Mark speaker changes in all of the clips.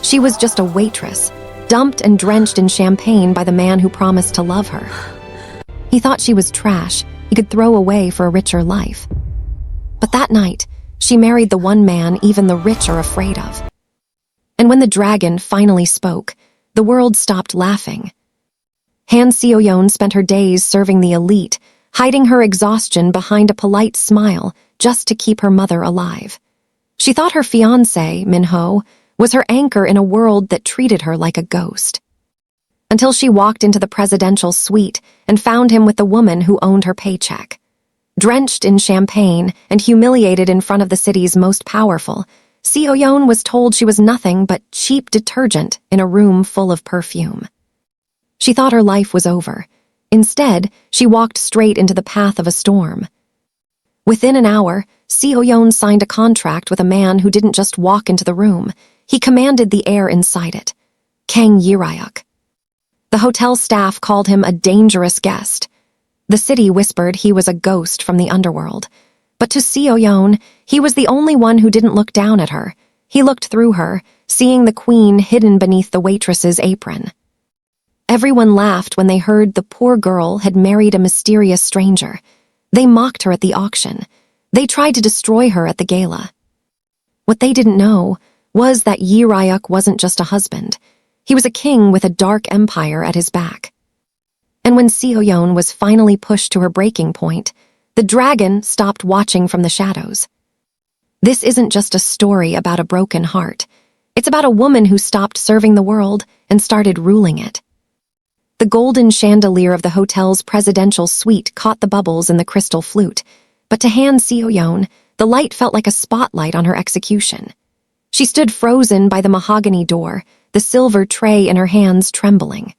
Speaker 1: She was just a waitress, dumped and drenched in champagne by the man who promised to love her. He thought she was trash he could throw away for a richer life. But that night, she married the one man even the rich are afraid of. And when the dragon finally spoke, the world stopped laughing. Han Seo-yeon spent her days serving the elite, hiding her exhaustion behind a polite smile just to keep her mother alive. She thought her fiancé, Min-ho, was her anchor in a world that treated her like a ghost. Until she walked into the presidential suite and found him with the woman who owned her paycheck. Drenched in champagne and humiliated in front of the city's most powerful, Seo-yeon was told she was nothing but cheap detergent in a room full of perfume. She thought her life was over. Instead, she walked straight into the path of a storm. Within an hour, Seo-yeon signed a contract with a man who didn't just walk into the room. He commanded the air inside it. Kang Jae-ryuk. The hotel staff called him a dangerous guest. The city whispered he was a ghost from the underworld. But to Seo-yeon, he was the only one who didn't look down at her. He looked through her, seeing the queen hidden beneath the waitress's apron. Everyone laughed when they heard the poor girl had married a mysterious stranger. They mocked her at the auction. They tried to destroy her at the gala. What they didn't know was that Jae-ryuk wasn't just a husband. He was a king with a dark empire at his back. And when Seo-yeon was finally pushed to her breaking point, the dragon stopped watching from the shadows. This isn't just a story about a broken heart. It's about a woman who stopped serving the world and started ruling it. The golden chandelier of the hotel's presidential suite caught the bubbles in the crystal flute, but to Han Seo-yeon, the light felt like a spotlight on her execution. She stood frozen by the mahogany door, the silver tray in her hands trembling.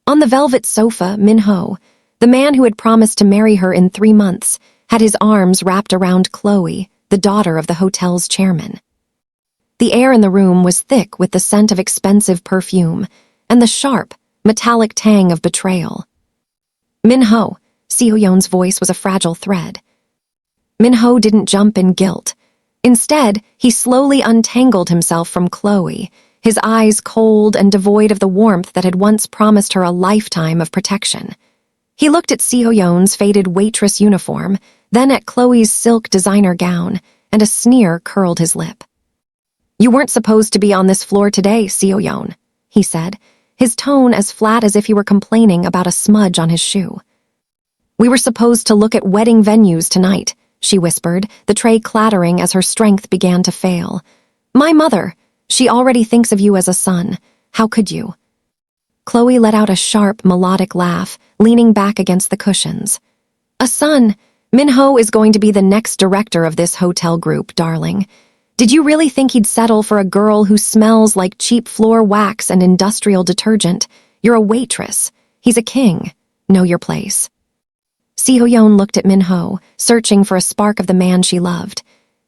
Speaker 1: On the velvet sofa, Min-ho, the man who had promised to marry her in 3 months, had his arms wrapped around Chloe, the daughter of the hotel's chairman. The air in the room was thick with the scent of expensive perfume and the sharp, metallic tang of betrayal. Min-ho, Seo-yeon's voice was a fragile thread. Min-ho didn't jump in guilt. Instead, he slowly untangled himself from Chloe, his eyes cold and devoid of the warmth that had once promised her a lifetime of protection. He looked at Seo-yeon's faded waitress uniform, then at Chloe's silk designer gown, and a sneer curled his lip. "You weren't supposed to be on this floor today, Seo-yeon," he said, his tone as flat as if he were complaining about a smudge on his shoe. "We were supposed to look at wedding venues tonight," she whispered, the tray clattering as her strength began to fail. "My mother, she already thinks of you as a son. How could you?" Chloe let out a sharp, melodic laugh, leaning back against the cushions. "A son, Min-ho is going to be the next director of this hotel group, darling. Did you really think he'd settle for a girl who smells like cheap floor wax and industrial detergent? You're a waitress. He's a king. Know your place." Seo-yeon looked at Min-ho, searching for a spark of the man she loved.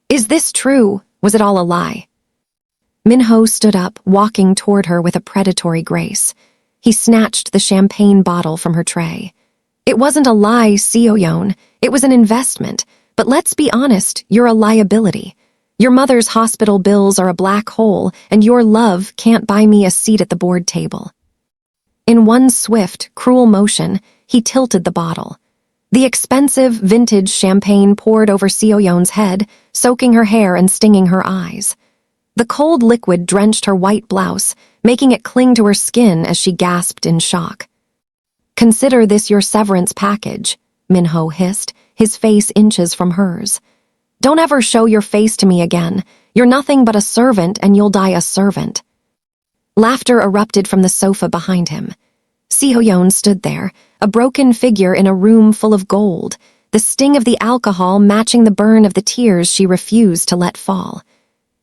Speaker 1: "Is this true? Was it all a lie?" Min-ho stood up, walking toward her with a predatory grace. He snatched the champagne bottle from her tray. "It wasn't a lie, Seo-yeon. It was an investment. But let's be honest, you're a liability. Your mother's hospital bills are a black hole, and your love can't buy me a seat at the board table." In one swift, cruel motion, he tilted the bottle. The expensive, vintage champagne poured over Seo-yeon's head, soaking her hair and stinging her eyes. The cold liquid drenched her white blouse, making it cling to her skin as she gasped in shock. "Consider this your severance package," Min-ho hissed, his face inches from hers. "Don't ever show your face to me again. You're nothing but a servant, and you'll die a servant." Laughter erupted from the sofa behind him. Seo-yeon stood there, a broken figure in a room full of gold, the sting of the alcohol matching the burn of the tears she refused to let fall.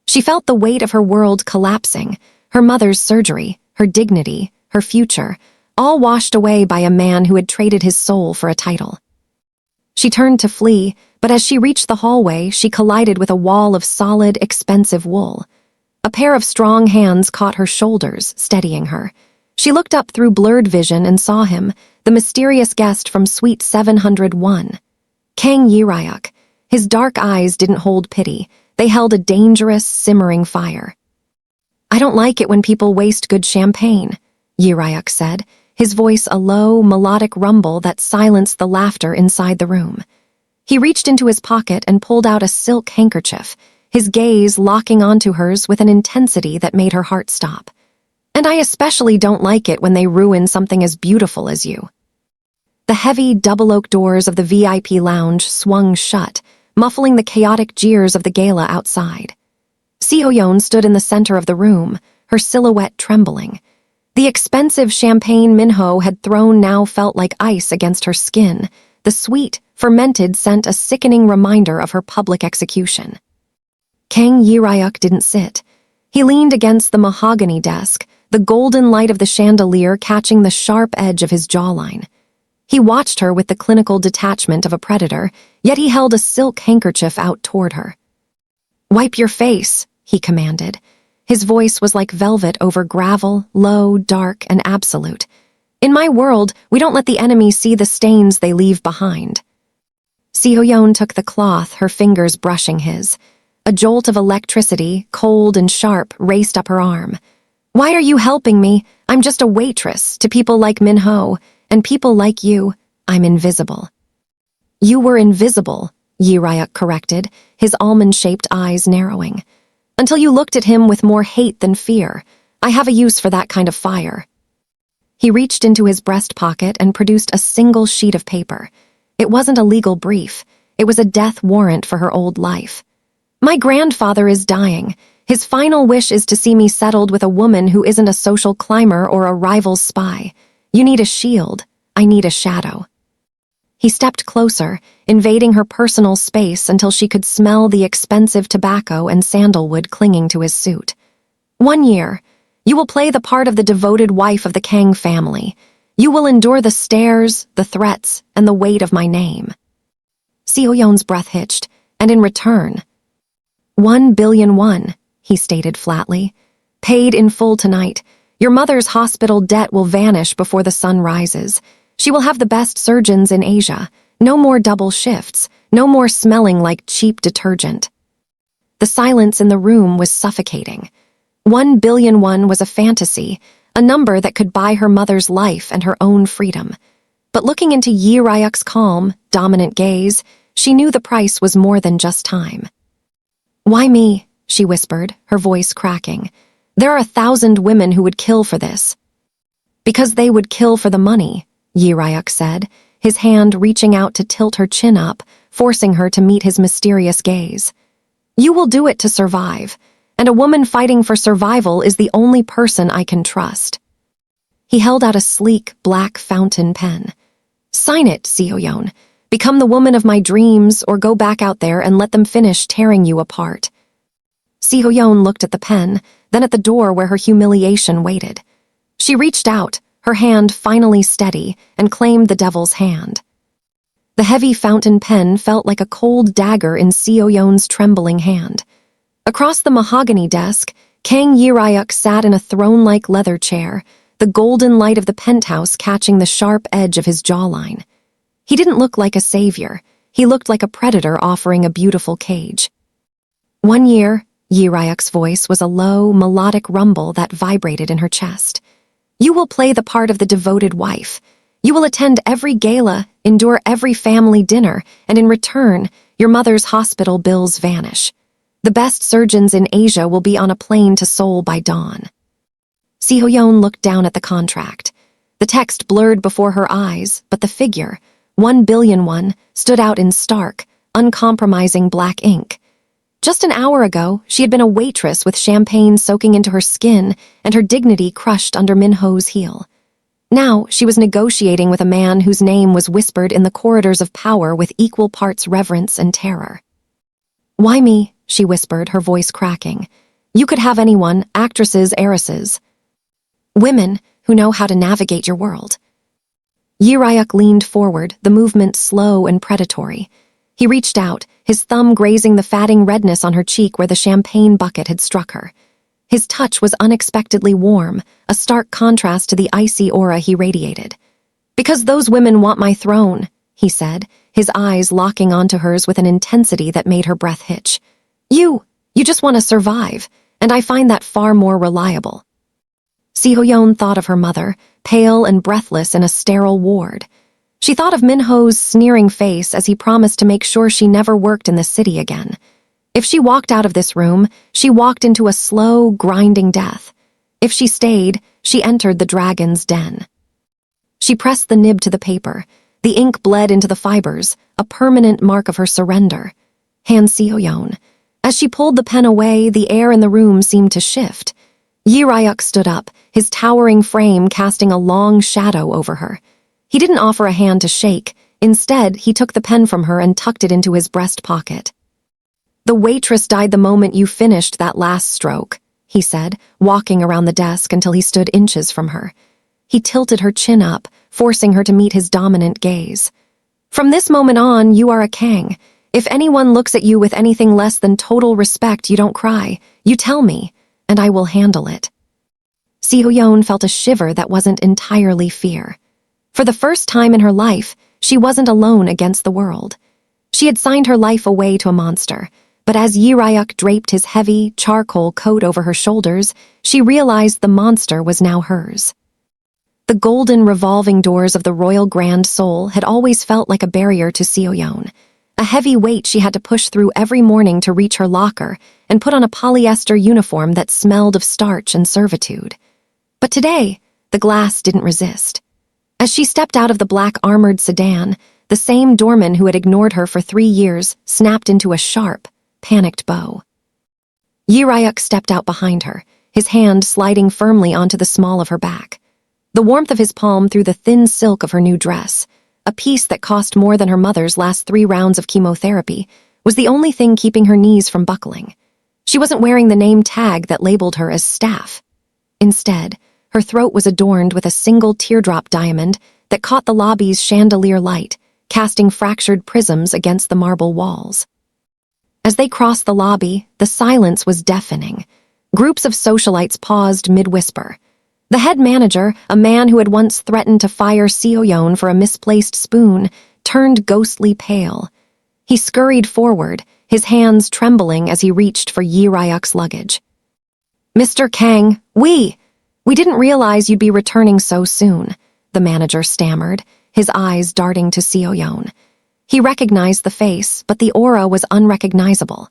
Speaker 1: She felt the weight of her world collapsing, her mother's surgery, her dignity, her future, all washed away by a man who had traded his soul for a title. She turned to flee, but as she reached the hallway, she collided with a wall of solid, expensive wool. A pair of strong hands caught her shoulders, steadying her. She looked up through blurred vision and saw him, the mysterious guest from Suite 701. Kang Jae-ryuk. His dark eyes didn't hold pity. They held a dangerous, simmering fire. I don't like it when people waste good champagne, Jae-ryuk said, his voice a low, melodic rumble that silenced the laughter inside the room. He reached into his pocket and pulled out a silk handkerchief, his gaze locking onto hers with an intensity that made her heart stop. And I especially don't like it when they ruin something as beautiful as you. The heavy double oak doors of the VIP lounge swung shut, muffling the chaotic jeers of the gala outside. Seo-yeon stood in the center of the room, her silhouette trembling. The expensive champagne Minho had thrown now felt like ice against her skin. The sweet, fermented scent a sickening reminder of her public execution. Kang Jae-ryuk didn't sit. He leaned against the mahogany desk, the golden light of the chandelier catching the sharp edge of his jawline. He watched her with the clinical detachment of a predator, yet he held a silk handkerchief out toward her. "Wipe your face," he commanded. His voice was like velvet over gravel, low, dark, and absolute. "In my world, we don't let the enemy see the stains they leave behind." Seo-yeon took the cloth, her fingers brushing his. A jolt of electricity, cold and sharp, raced up her arm. "Why are you helping me? I'm just a waitress to people like Minho, and people like you, I'm invisible." "You were invisible," Jae-ryuk corrected, his almond-shaped eyes narrowing. "Until you looked at him with more hate than fear. I have a use for that kind of fire." He reached into his breast pocket and produced a single sheet of paper. It wasn't a legal brief. It was a death warrant for her old life. "My grandfather is dying. His final wish is to see me settled with a woman who isn't a social climber or a rival's spy. You need a shield. I need a shadow." He stepped closer, invading her personal space until she could smell the expensive tobacco and sandalwood clinging to his suit. "1 year. You will play the part of the devoted wife of the Kang family. You will endure the stares, the threats, and the weight of my name." Seo-yeon's breath hitched, and in return, 1,000,000,000, he stated flatly. "Paid in full tonight. Your mother's hospital debt will vanish before the sun rises. She will have the best surgeons in Asia. No more double shifts. No more smelling like cheap detergent." The silence in the room was suffocating. 1,000,000,001 was a fantasy, a number that could buy her mother's life and her own freedom. But looking into Jae-ryuk's calm, dominant gaze, she knew the price was more than just time. "Why me?" she whispered, her voice cracking. "There are 1,000 women who would kill for this." "Because they would kill for the money," Jae-ryuk said, his hand reaching out to tilt her chin up, forcing her to meet his mysterious gaze. "You will do it to survive, and a woman fighting for survival is the only person I can trust." He held out a sleek, black fountain pen. "Sign it, Seo-yeon. Become the woman of my dreams, or go back out there and let them finish tearing you apart." Seo-yeon looked at the pen, then at the door where her humiliation waited. She reached out, her hand finally steady, and claimed the devil's hand. The heavy fountain pen felt like a cold dagger in Seo-yeon's trembling hand. Across the mahogany desk, Kang Jae-ryuk sat in a throne-like leather chair, the golden light of the penthouse catching the sharp edge of his jawline. He didn't look like a savior. He looked like a predator offering a beautiful cage. 1 year, Jae-ryuk's voice was a low, melodic rumble that vibrated in her chest. "You will play the part of the devoted wife. You will attend every gala, endure every family dinner, and in return, your mother's hospital bills vanish. The best surgeons in Asia will be on a plane to Seoul by dawn." Seo-yeon looked down at the contract. The text blurred before her eyes, but the figure, 1,000,000,001, stood out in stark, uncompromising black ink. Just an hour ago, she had been a waitress with champagne soaking into her skin and her dignity crushed under Minho's heel. Now, she was negotiating with a man whose name was whispered in the corridors of power with equal parts reverence and terror. "Why me?" she whispered, her voice cracking. "You could have anyone, actresses, heiresses. Women who know how to navigate your world." Jae-ryuk leaned forward, the movement slow and predatory. He reached out, his thumb grazing the fatting redness on her cheek where the champagne bucket had struck her. His touch was unexpectedly warm, a stark contrast to the icy aura he radiated. "Because those women want my throne," he said, his eyes locking onto hers with an intensity that made her breath hitch. You just want to survive, and I find that far more reliable." Seo-yeon thought of her mother, pale and breathless in a sterile ward. She thought of Min-ho's sneering face as he promised to make sure she never worked in the city again. If she walked out of this room, she walked into a slow, grinding death. If she stayed, she entered the dragon's den. She pressed the nib to the paper. The ink bled into the fibers, a permanent mark of her surrender. Han Seo-yeon. As she pulled the pen away, the air in the room seemed to shift. Jae-ryuk stood up, his towering frame casting a long shadow over her. He didn't offer a hand to shake. Instead, he took the pen from her and tucked it into his breast pocket. "The waitress died the moment you finished that last stroke," he said, walking around the desk until he stood inches from her. He tilted her chin up, forcing her to meet his dominant gaze. "From this moment on, you are a Kang. If anyone looks at you with anything less than total respect, you don't cry. You tell me, and I will handle it." Seo-yeon felt a shiver that wasn't entirely fear. For the first time in her life, she wasn't alone against the world. She had signed her life away to a monster, but as Jae-ryuk draped his heavy, charcoal coat over her shoulders, she realized the monster was now hers. The golden revolving doors of the Royal Grand Seoul had always felt like a barrier to Seo-yeon, a heavy weight she had to push through every morning to reach her locker and put on a polyester uniform that smelled of starch and servitude. But today, the glass didn't resist. As she stepped out of the black armored sedan, the same doorman who had ignored her for 3 years snapped into a sharp, panicked bow. Jae-ryuk stepped out behind her, his hand sliding firmly onto the small of her back. The warmth of his palm through the thin silk of her new dress, a piece that cost more than her mother's last 3 rounds of chemotherapy, was the only thing keeping her knees from buckling. She wasn't wearing the name tag that labeled her as staff. Instead, her throat was adorned with a single teardrop diamond that caught the lobby's chandelier light, casting fractured prisms against the marble walls. As they crossed the lobby, the silence was deafening. Groups of socialites paused mid-whisper. The head manager, a man who had once threatened to fire Seo-yeon for a misplaced spoon, turned ghostly pale. He scurried forward, his hands trembling as he reached for Jae-ryuk's luggage. "Mr. Kang, we didn't realize you'd be returning so soon," the manager stammered, his eyes darting to Seo-yeon. He recognized the face, but the aura was unrecognizable.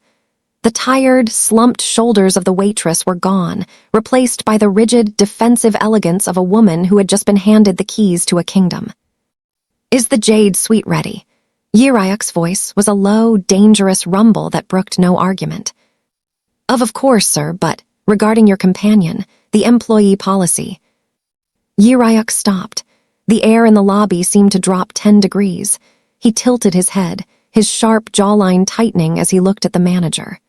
Speaker 1: The tired, slumped shoulders of the waitress were gone, replaced by the rigid, defensive elegance of a woman who had just been handed the keys to a kingdom. "Is the jade suite ready?" Jae-ryuk's voice was a low, dangerous rumble that brooked no argument. Of course, sir, but regarding your companion, the employee policy." Jae-ryuk stopped. The air in the lobby seemed to drop 10 degrees. He tilted his head, his sharp jawline tightening as he looked at the manager.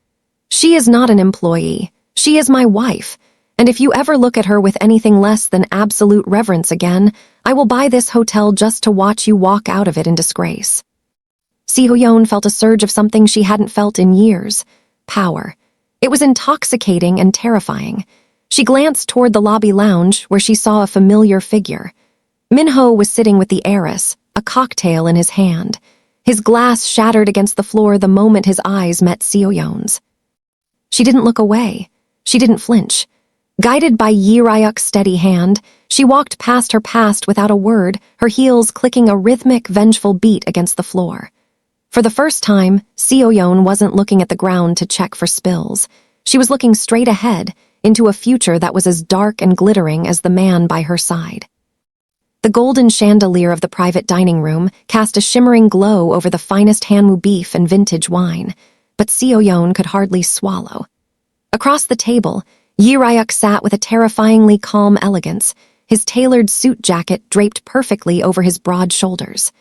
Speaker 1: "She is not an employee. She is my wife. And if you ever look at her with anything less than absolute reverence again, I will buy this hotel just to watch you walk out of it in disgrace." Seo-yeon felt a surge of something she hadn't felt in years. Power. It was intoxicating and terrifying. She glanced toward the lobby lounge, where she saw a familiar figure. Min-ho was sitting with the heiress, a cocktail in his hand. His glass shattered against the floor the moment his eyes met Seo-yeon's. She didn't look away. She didn't flinch. Guided by Jae-ryuk's steady hand, she walked past her past without a word, her heels clicking a rhythmic, vengeful beat against the floor. For the first time, Seo-yeon wasn't looking at the ground to check for spills. She was looking straight ahead, into a future that was as dark and glittering as the man by her side. The golden chandelier of the private dining room cast a shimmering glow over the finest Hanwoo beef and vintage wine, but Seo-yeon could hardly swallow. Across the table, Jae-ryuk sat with a terrifyingly calm elegance, his tailored suit jacket draped perfectly over his broad shoulders.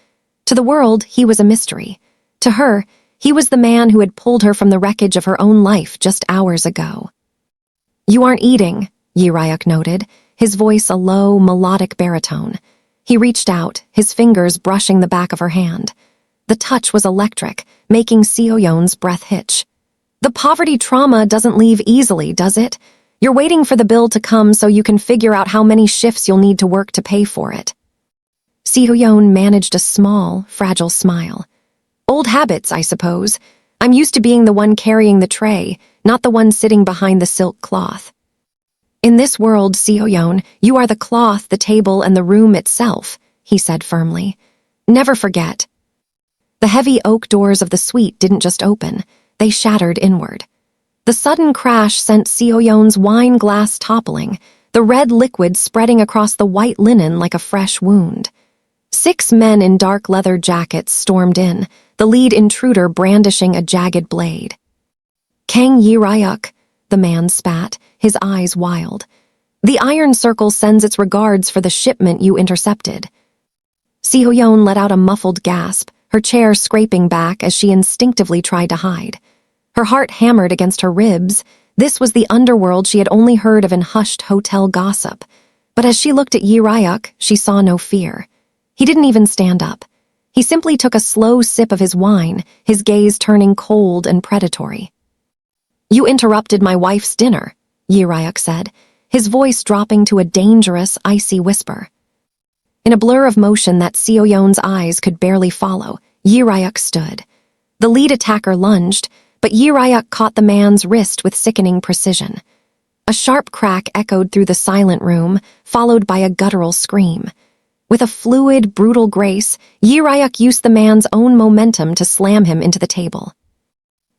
Speaker 1: To the world, he was a mystery. To her, he was the man who had pulled her from the wreckage of her own life just hours ago. "You aren't eating," Jae-ryuk noted, his voice a low, melodic baritone. He reached out, his fingers brushing the back of her hand. The touch was electric, making Seo-yeon's breath hitch. "The poverty trauma doesn't leave easily, does it? You're waiting for the bill to come so you can figure out how many shifts you'll need to work to pay for it." Seo-yeon managed a small, fragile smile. "Old habits, I suppose. I'm used to being the one carrying the tray, not the one sitting behind the silk cloth. In this world, Seo-yeon, you are the cloth, the table, and the room itself, he said firmly. Never forget. The heavy oak doors of the suite didn't just open, they shattered inward. The sudden crash sent Seo-yeon's wine glass toppling, the red liquid spreading across the white linen like a fresh wound. 6 men in dark leather jackets stormed in, the lead intruder brandishing a jagged blade. Kang Jae-ryuk, the man spat, his eyes wild. The Iron Circle sends its regards for the shipment you intercepted. Seo-yeon let out a muffled gasp, her chair scraping back as she instinctively tried to hide. Her heart hammered against her ribs. This was the underworld she had only heard of in hushed hotel gossip. But as she looked at Jae-ryuk, she saw no fear. He didn't even stand up. He simply took a slow sip of his wine, his gaze turning cold and predatory. You interrupted my wife's dinner, Jae-ryuk said, his voice dropping to a dangerous, icy whisper. In a blur of motion that Seo-yeon's eyes could barely follow, Jae-ryuk stood. The lead attacker lunged, but Jae-ryuk caught the man's wrist with sickening precision. A sharp crack echoed through the silent room, followed by a guttural scream. With a fluid, brutal grace, Jae-ryuk used the man's own momentum to slam him into the table.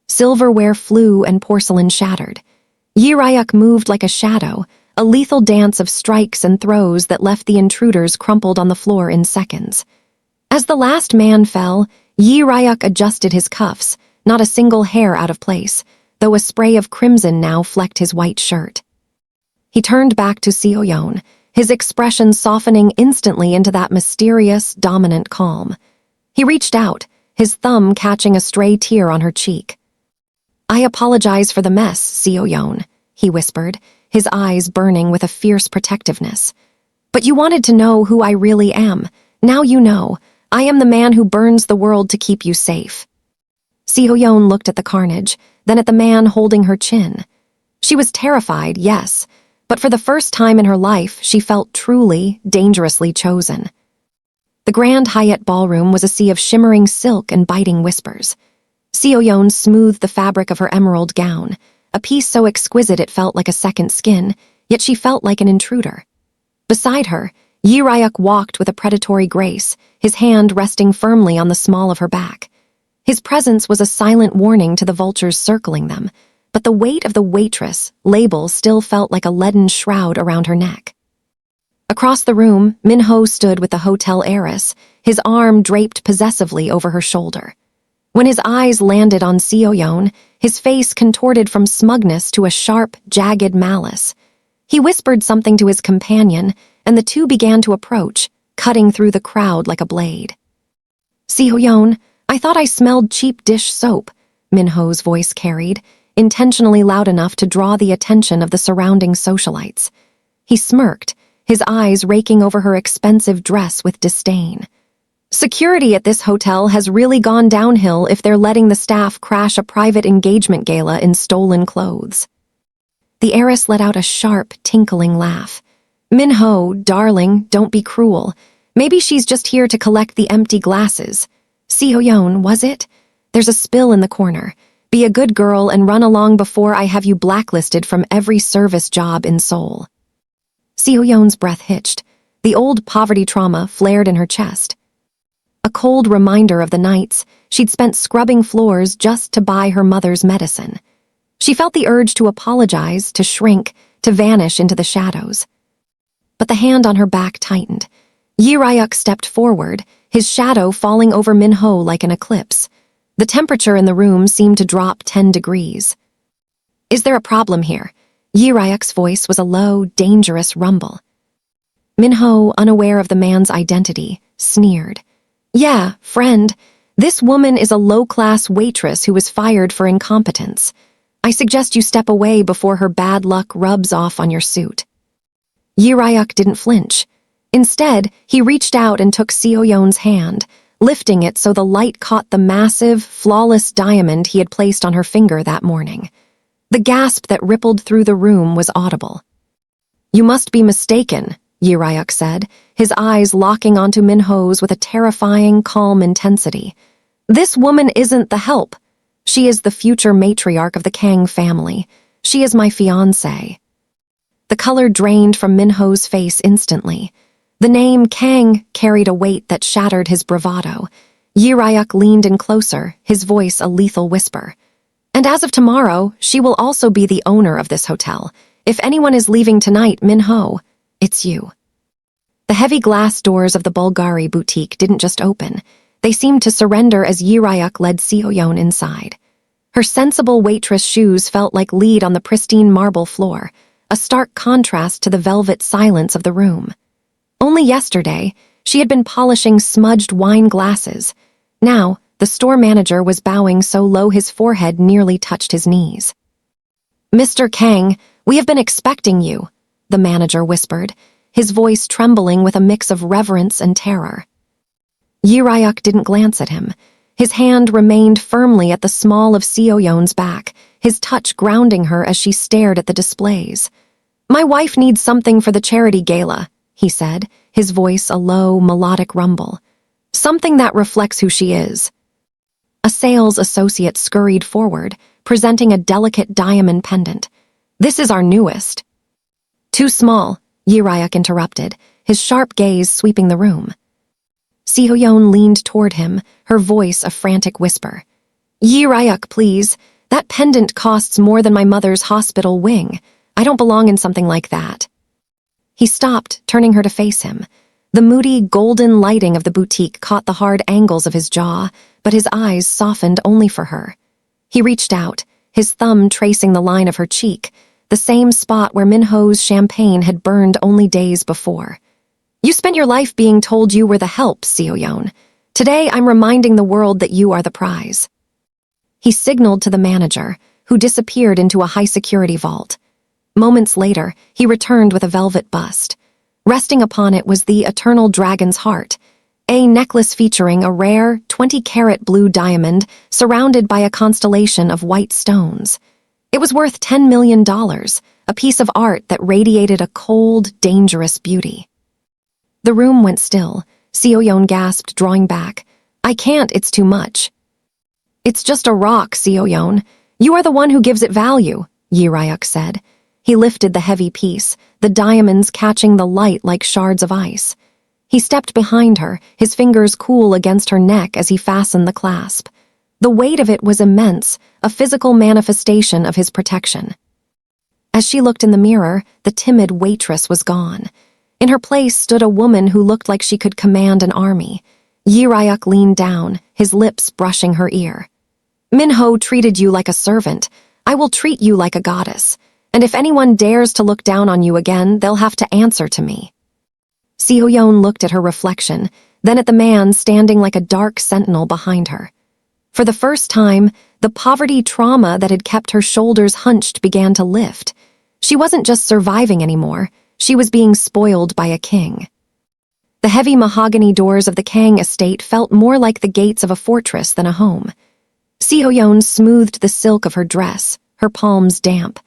Speaker 1: Silverware flew and porcelain shattered. Jae-ryuk moved like a shadow, a lethal dance of strikes and throws that left the intruders crumpled on the floor in seconds. As the last man fell, Jae-ryuk adjusted his cuffs, not a single hair out of place, though a spray of crimson now flecked his white shirt. He turned back to Seo-yeon, his expression softening instantly into that mysterious, dominant calm. He reached out, his thumb catching a stray tear on her cheek. I apologize for the mess, Seo-yeon, he whispered, his eyes burning with a fierce protectiveness. But you wanted to know who I really am. Now you know. I am the man who burns the world to keep you safe. Seo-yeon looked at the carnage, then at the man holding her chin. She was terrified, yes, but for the first time in her life, she felt truly, dangerously chosen. The Grand Hyatt ballroom was a sea of shimmering silk and biting whispers. Seo-yeon smoothed the fabric of her emerald gown, a piece so exquisite it felt like a second skin, yet she felt like an intruder. Beside her, Jae-ryuk walked with a predatory grace, his hand resting firmly on the small of her back. His presence was a silent warning to the vultures circling them, but the weight of the Waitress label still felt like a leaden shroud around her neck. Across the room, Min-ho stood with the hotel heiress, his arm draped possessively over her shoulder. When his eyes landed on Seo-yeon, his face contorted from smugness to a sharp, jagged malice. He whispered something to his companion, and the two began to approach, cutting through the crowd like a blade. Seo-yeon, I thought I smelled cheap dish soap, Min-ho's voice carried, intentionally loud enough to draw the attention of the surrounding socialites. He smirked, his eyes raking over her expensive dress with disdain. Security at this hotel has really gone downhill if they're letting the staff crash a private engagement gala in stolen clothes. The heiress let out a sharp, tinkling laugh. Min-ho, darling, don't be cruel. Maybe she's just here to collect the empty glasses. Seo-yeon, was it? There's a spill in the corner. Be a good girl and run along before I have you blacklisted from every service job in Seoul. Seo-yeon's breath hitched. The old poverty trauma flared in her chest. A cold reminder of the nights she'd spent scrubbing floors just to buy her mother's medicine. She felt the urge to apologize, to shrink, to vanish into the shadows. But the hand on her back tightened. Jae-ryuk stepped forward, his shadow falling over Min-ho like an eclipse. The temperature in the room seemed to drop 10 degrees. Is there a problem here? Jae-ryuk's voice was a low, dangerous rumble. Min-ho, unaware of the man's identity, sneered. Yeah, friend, this woman is a low-class waitress who was fired for incompetence. I suggest you step away before her bad luck rubs off on your suit. Jae-ryuk didn't flinch. Instead, he reached out and took Seo-yeon's hand, lifting it so the light caught the massive, flawless diamond he had placed on her finger that morning. The gasp that rippled through the room was audible. You must be mistaken, Jae-ryuk said, his eyes locking onto Min-ho's with a terrifying, calm intensity. This woman isn't the help. She is the future matriarch of the Kang family. She is my fiancé. The color drained from Minho's face instantly. The name Kang carried a weight that shattered his bravado. Jae-ryuk leaned in closer, his voice a lethal whisper. And as of tomorrow, she will also be the owner of this hotel. If anyone is leaving tonight, Minho, it's you. The heavy glass doors of the Bulgari boutique didn't just open. They seemed to surrender as Jae-ryuk led Seo-yeon inside. Her sensible waitress shoes felt like lead on the pristine marble floor, a stark contrast to the velvet silence of the room. Only yesterday, she had been polishing smudged wine glasses. Now, the store manager was bowing so low his forehead nearly touched his knees. "Mr. Kang, we have been expecting you," the manager whispered, his voice trembling with a mix of reverence and terror. Jae-ryuk didn't glance at him. His hand remained firmly at the small of Seo-yeon's back, his touch grounding her as she stared at the displays. "My wife needs something for the charity gala," he said, his voice a low, melodic rumble. "Something that reflects who she is." A sales associate scurried forward, presenting a delicate diamond pendant. "This is our newest." "Too small," Jae-ryuk interrupted, his sharp gaze sweeping the room. Seo-yeon leaned toward him, her voice a frantic whisper. "Jae-ryuk, please. That pendant costs more than my mother's hospital wing. I don't belong in something like that." He stopped, turning her to face him. The moody, golden lighting of the boutique caught the hard angles of his jaw, but his eyes softened only for her. He reached out, his thumb tracing the line of her cheek, the same spot where Minho's champagne had burned only days before. "You spent your life being told you were the help, Seo-yeon. Today I'm reminding the world that you are the prize." He signaled to the manager, who disappeared into a high-security vault. Moments later, he returned with a velvet bust. Resting upon it was the eternal dragon's heart, a necklace featuring a rare 20-carat blue diamond surrounded by a constellation of white stones. It was worth $10 million, a piece of art that radiated a cold, dangerous beauty. The room went still. Seo-yeon gasped, drawing back. "I can't, it's too much." "It's just a rock, Seo-yeon. You are the one who gives it value," Jae-ryuk said. He lifted the heavy piece, the diamonds catching the light like shards of ice. He stepped behind her, his fingers cool against her neck as he fastened the clasp. The weight of it was immense, a physical manifestation of his protection. As she looked in the mirror, the timid waitress was gone. In her place stood a woman who looked like she could command an army. Jae-ryuk leaned down, his lips brushing her ear. "Minho treated you like a servant. I will treat you like a goddess. And if anyone dares to look down on you again, they'll have to answer to me." Seo-yeon looked at her reflection, then at the man standing like a dark sentinel behind her. For the first time, the poverty trauma that had kept her shoulders hunched began to lift. She wasn't just surviving anymore, she was being spoiled by a king. The heavy mahogany doors of the Kang estate felt more like the gates of a fortress than a home. Seo-yeon smoothed the silk of her dress, her palms damp.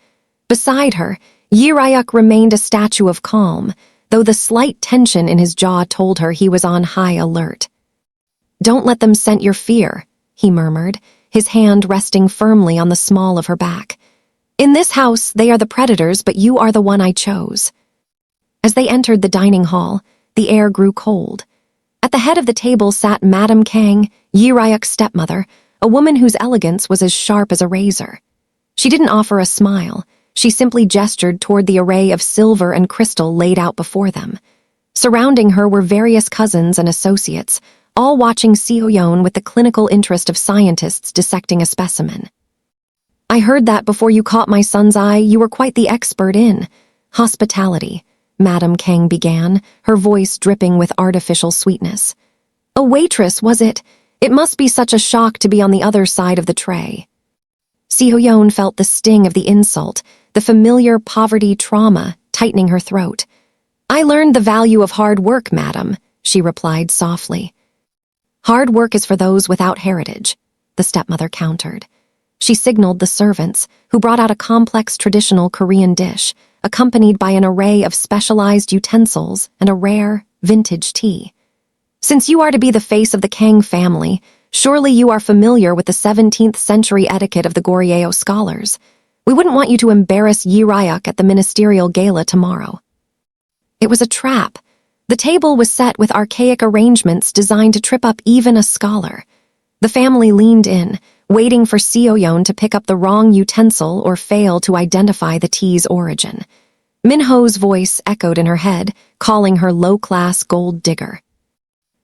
Speaker 1: Beside her, Jae-ryuk remained a statue of calm, though the slight tension in his jaw told her he was on high alert. "Don't let them scent your fear," he murmured, his hand resting firmly on the small of her back. "In this house, they are the predators, but you are the one I chose." As they entered the dining hall, the air grew cold. At the head of the table sat Madame Kang, Jae-ryuk's stepmother, a woman whose elegance was as sharp as a razor. She didn't offer a smile. She simply gestured toward the array of silver and crystal laid out before them. Surrounding her were various cousins and associates, all watching Seo-yeon with the clinical interest of scientists dissecting a specimen. "I heard that before you caught my son's eye, you were quite the expert in hospitality," Madame Kang began, her voice dripping with artificial sweetness. "A waitress, was it? It must be such a shock to be on the other side of the tray." Seo-yeon felt the sting of the insult, the familiar poverty trauma tightening her throat. "I learned the value of hard work, madam," she replied softly. "Hard work is for those without heritage," the stepmother countered. She signaled the servants, who brought out a complex traditional Korean dish, accompanied by an array of specialized utensils and a rare, vintage tea. "Since you are to be the face of the Kang family, Surely you are familiar with the 17th century etiquette of the Goryeo scholars. We wouldn't want you to embarrass Jae-ryuk at the ministerial gala tomorrow." It was a trap. The table was set with archaic arrangements designed to trip up even a scholar. The family leaned in, waiting for Seo-yeon to pick up the wrong utensil or fail to identify the tea's origin. Minho's voice echoed in her head, calling her low-class gold digger.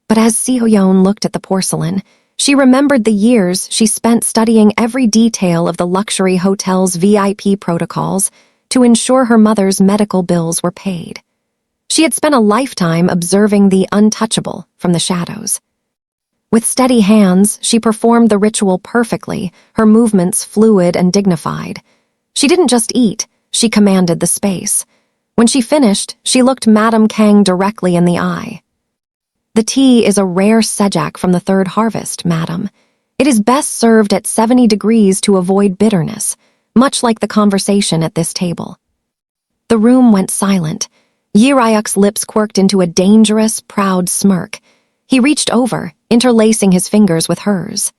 Speaker 1: But as Seo-yeon looked at the porcelain, she remembered the years she spent studying every detail of the luxury hotel's VIP protocols to ensure her mother's medical bills were paid. She had spent a lifetime observing the untouchable from the shadows. With steady hands, she performed the ritual perfectly, her movements fluid and dignified. She didn't just eat, she commanded the space. When she finished, she looked Madame Kang directly in the eye. "The tea is a rare sejak from the third harvest, madam. It is best served at 70 degrees to avoid bitterness, much like the conversation at this table." The room went silent. Jae-ryuk's lips quirked into a dangerous, proud smirk. He reached over, interlacing his fingers with hers.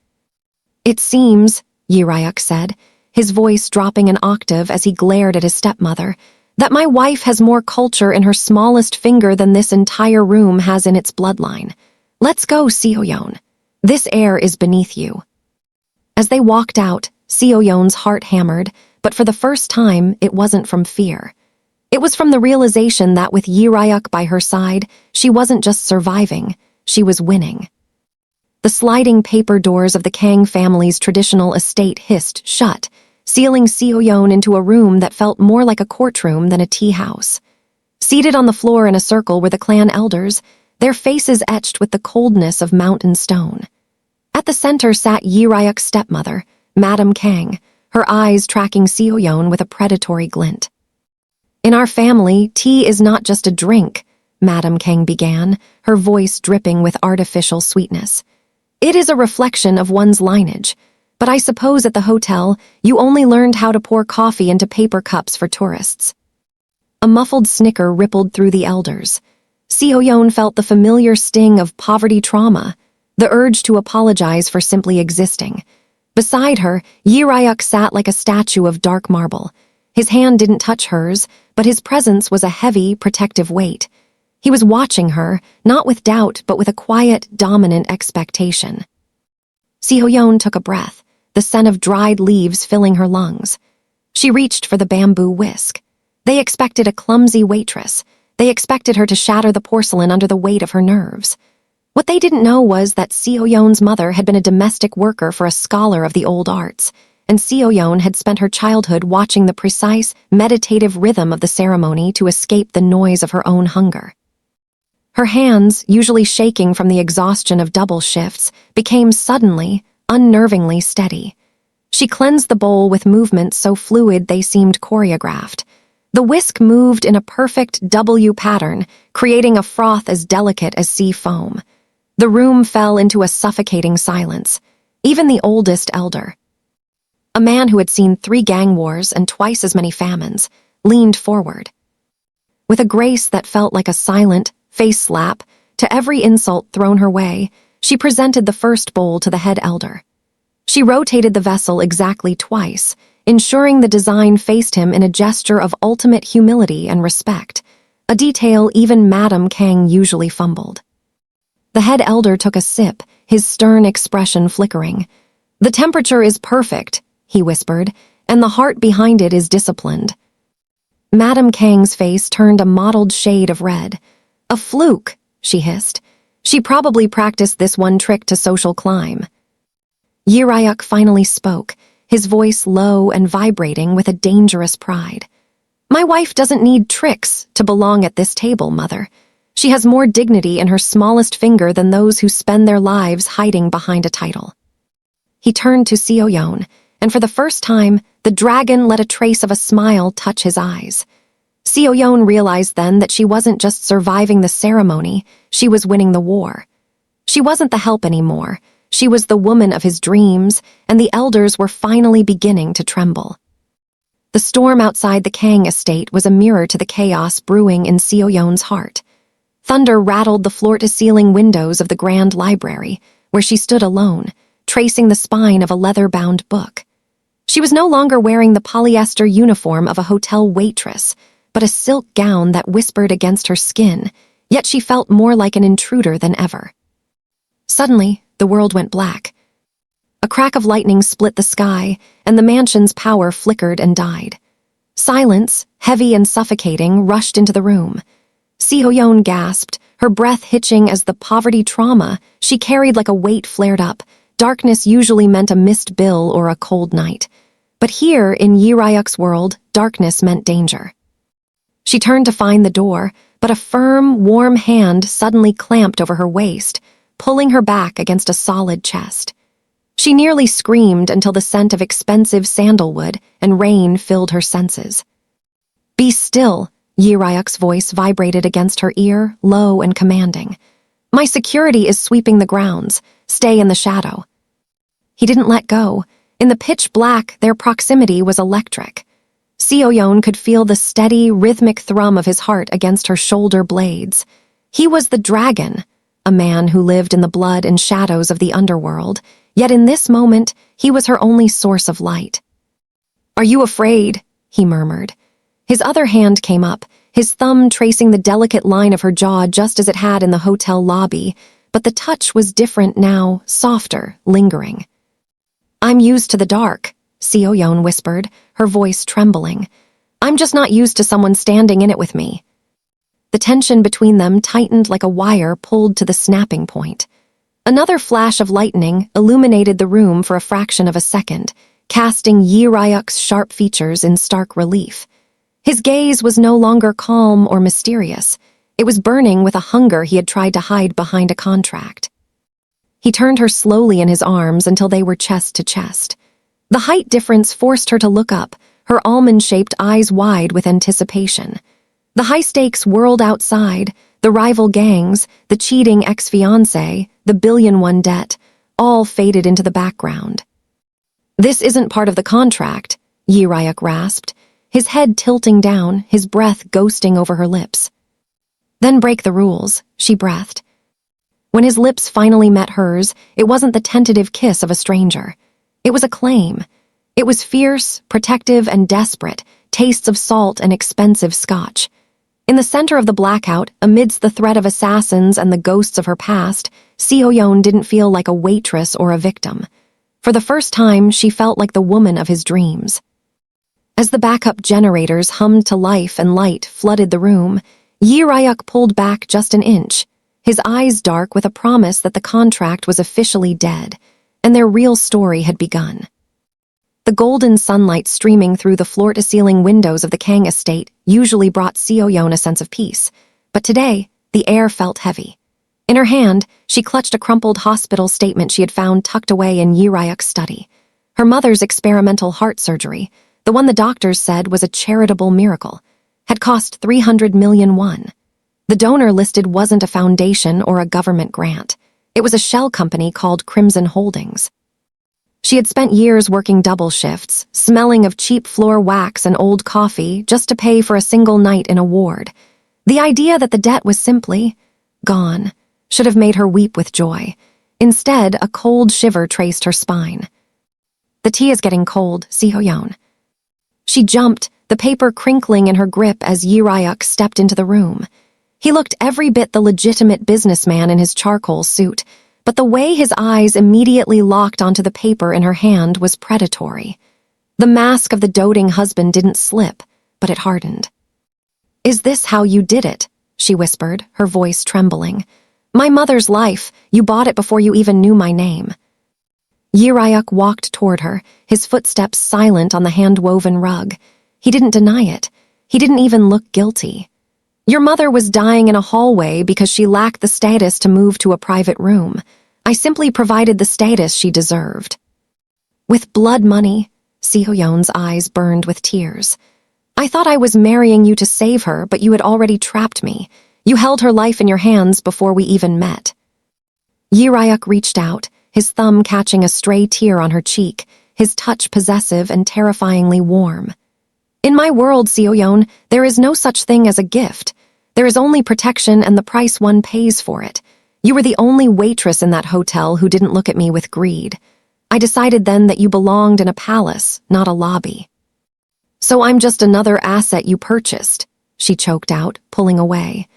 Speaker 1: "It seems," Jae-ryuk said, his voice dropping an octave as he glared at his stepmother, "that my wife has more culture in her smallest finger than this entire room has in its bloodline. Let's go, Seo-yeon. This air is beneath you." As they walked out, Seo-yeon's heart hammered, but for the first time, it wasn't from fear. It was from the realization that with Jae-ryuk by her side, she wasn't just surviving, she was winning. The sliding paper doors of the Kang family's traditional estate hissed shut, sealing Seo-yeon into a room that felt more like a courtroom than a tea house. Seated on the floor in a circle were the clan elders, their faces etched with the coldness of mountain stone. At the center sat Jae-ryuk's stepmother, Madame Kang, her eyes tracking Seo-yeon with a predatory glint. "In our family, tea is not just a drink," Madame Kang began, her voice dripping with artificial sweetness. "It is a reflection of one's lineage. But I suppose at the hotel, you only learned how to pour coffee into paper cups for tourists." A muffled snicker rippled through the elders. Seo-yeon felt the familiar sting of poverty trauma, the urge to apologize for simply existing. Beside her, Jae-ryuk sat like a statue of dark marble. His hand didn't touch hers, but his presence was a heavy, protective weight. He was watching her, not with doubt, but with a quiet, dominant expectation. Seo-yeon took a breath, the scent of dried leaves filling her lungs. She reached for the bamboo whisk. They expected a clumsy waitress. They expected her to shatter the porcelain under the weight of her nerves. What they didn't know was that Seo-yeon's mother had been a domestic worker for a scholar of the old arts, and Seo-yeon had spent her childhood watching the precise, meditative rhythm of the ceremony to escape the noise of her own hunger. Her hands, usually shaking from the exhaustion of double shifts, became suddenly, unnervingly steady. She cleansed the bowl with movements so fluid they seemed choreographed. The whisk moved in a perfect W pattern, creating a froth as delicate as sea foam. The room fell into a suffocating silence. Even the oldest elder, a man who had seen 3 gang wars and twice as many famines, leaned forward. With a grace that felt like a silent face slap to every insult thrown her way, she presented the first bowl to the head elder. She rotated the vessel exactly twice, ensuring the design faced him in a gesture of ultimate humility and respect, a detail even Madame Kang usually fumbled. The head elder took a sip, his stern expression flickering. "The temperature is perfect," he whispered, "and the heart behind it is disciplined." Madame Kang's face turned a mottled shade of red. "A fluke," she hissed. "She probably practiced this one trick to social climb." Jae-ryuk finally spoke, his voice low and vibrating with a dangerous pride. "My wife doesn't need tricks to belong at this table, mother. She has more dignity in her smallest finger than those who spend their lives hiding behind a title." He turned to Seo-yeon, and for the first time, the dragon let a trace of a smile touch his eyes. Seo-yeon realized then that she wasn't just surviving the ceremony, she was winning the war. She wasn't the help anymore. She was the woman of his dreams, and the elders were finally beginning to tremble. The storm outside the Kang estate was a mirror to the chaos brewing in Seo-yeon's heart. Thunder rattled the floor-to-ceiling windows of the grand library, where she stood alone, tracing the spine of a leather-bound book. She was no longer wearing the polyester uniform of a hotel waitress, but a silk gown that whispered against her skin, yet she felt more like an intruder than ever. Suddenly, the world went black. A crack of lightning split the sky, and the mansion's power flickered and died. Silence, heavy and suffocating, rushed into the room. Seo-yeon gasped, her breath hitching as the poverty trauma she carried like a weight flared up. Darkness usually meant a missed bill or a cold night. But here, in Jae-ryuk's world, darkness meant danger. She turned to find the door, but a firm, warm hand suddenly clamped over her waist, pulling her back against a solid chest. She nearly screamed until the scent of expensive sandalwood and rain filled her senses. "Be still," Jae-ryuk's voice vibrated against her ear, low and commanding. "My security is sweeping the grounds. Stay in the shadow." He didn't let go. In the pitch black, their proximity was electric. Seo-yeon could feel the steady, rhythmic thrum of his heart against her shoulder blades. He was the dragon, a man who lived in the blood and shadows of the underworld, yet in this moment, he was her only source of light. "Are you afraid?" he murmured. His other hand came up, his thumb tracing the delicate line of her jaw just as it had in the hotel lobby, but the touch was different now, softer, lingering. "I'm used to the dark," Seo-yeon whispered, her voice trembling. "I'm just not used to someone standing in it with me." The tension between them tightened like a wire pulled to the snapping point. Another flash of lightning illuminated the room for a fraction of a second, casting Jae-ryuk's sharp features in stark relief. His gaze was no longer calm or mysterious. It was burning with a hunger he had tried to hide behind a contract. He turned her slowly in his arms until they were chest to chest. The height difference forced her to look up, her almond-shaped eyes wide with anticipation. The high-stakes world outside, the rival gangs, the cheating ex-fiancé, the billion-won debt, all faded into the background. "This isn't part of the contract," Jae-ryuk rasped, his head tilting down, his breath ghosting over her lips. "Then break the rules," she breathed. When his lips finally met hers, it wasn't the tentative kiss of a stranger. It was a claim. It was fierce, protective, and desperate, tastes of salt and expensive scotch. In the center of the blackout, amidst the threat of assassins and the ghosts of her past, Seo-yeon didn't feel like a waitress or a victim. For the first time, she felt like the woman of his dreams. As the backup generators hummed to life and light flooded the room, Jae-ryuk pulled back just an inch, his eyes dark with a promise that the contract was officially dead, and their real story had begun. The golden sunlight streaming through the floor-to-ceiling windows of the Kang estate usually brought Seo-yeon a sense of peace, but today, the air felt heavy. In her hand, she clutched a crumpled hospital statement she had found tucked away in Jae-ryuk's study. Her mother's experimental heart surgery, the one the doctors said was a charitable miracle, had cost 300 million won. The donor listed wasn't a foundation or a government grant. It was a shell company called Crimson Holdings. She had spent years working double shifts, smelling of cheap floor wax and old coffee just to pay for a single night in a ward. The idea that the debt was simply gone should have made her weep with joy. Instead, a cold shiver traced her spine. "The tea is getting cold, Seo-yeon." She jumped, the paper crinkling in her grip as Jae-ryuk stepped into the room. He looked every bit the legitimate businessman in his charcoal suit, but the way his eyes immediately locked onto the paper in her hand was predatory. The mask of the doting husband didn't slip, but it hardened. "Is this how you did it?" she whispered, her voice trembling. "My mother's life, you bought it before you even knew my name." Jae-ryuk walked toward her, his footsteps silent on the hand-woven rug. He didn't deny it. He didn't even look guilty. "Your mother was dying in a hallway because she lacked the status to move to a private room. I simply provided the status she deserved." "With blood money?" Seo-yeon's eyes burned with tears. "I thought I was marrying you to save her, but you had already trapped me. You held her life in your hands before we even met." Jae-ryuk reached out, his thumb catching a stray tear on her cheek, his touch possessive and terrifyingly warm. "In my world, Seo-yeon, there is no such thing as a gift. There is only protection and the price one pays for it. You were the only waitress in that hotel who didn't look at me with greed. I decided then that you belonged in a palace, not a lobby. So I'm just another asset you purchased, she choked out, pulling away.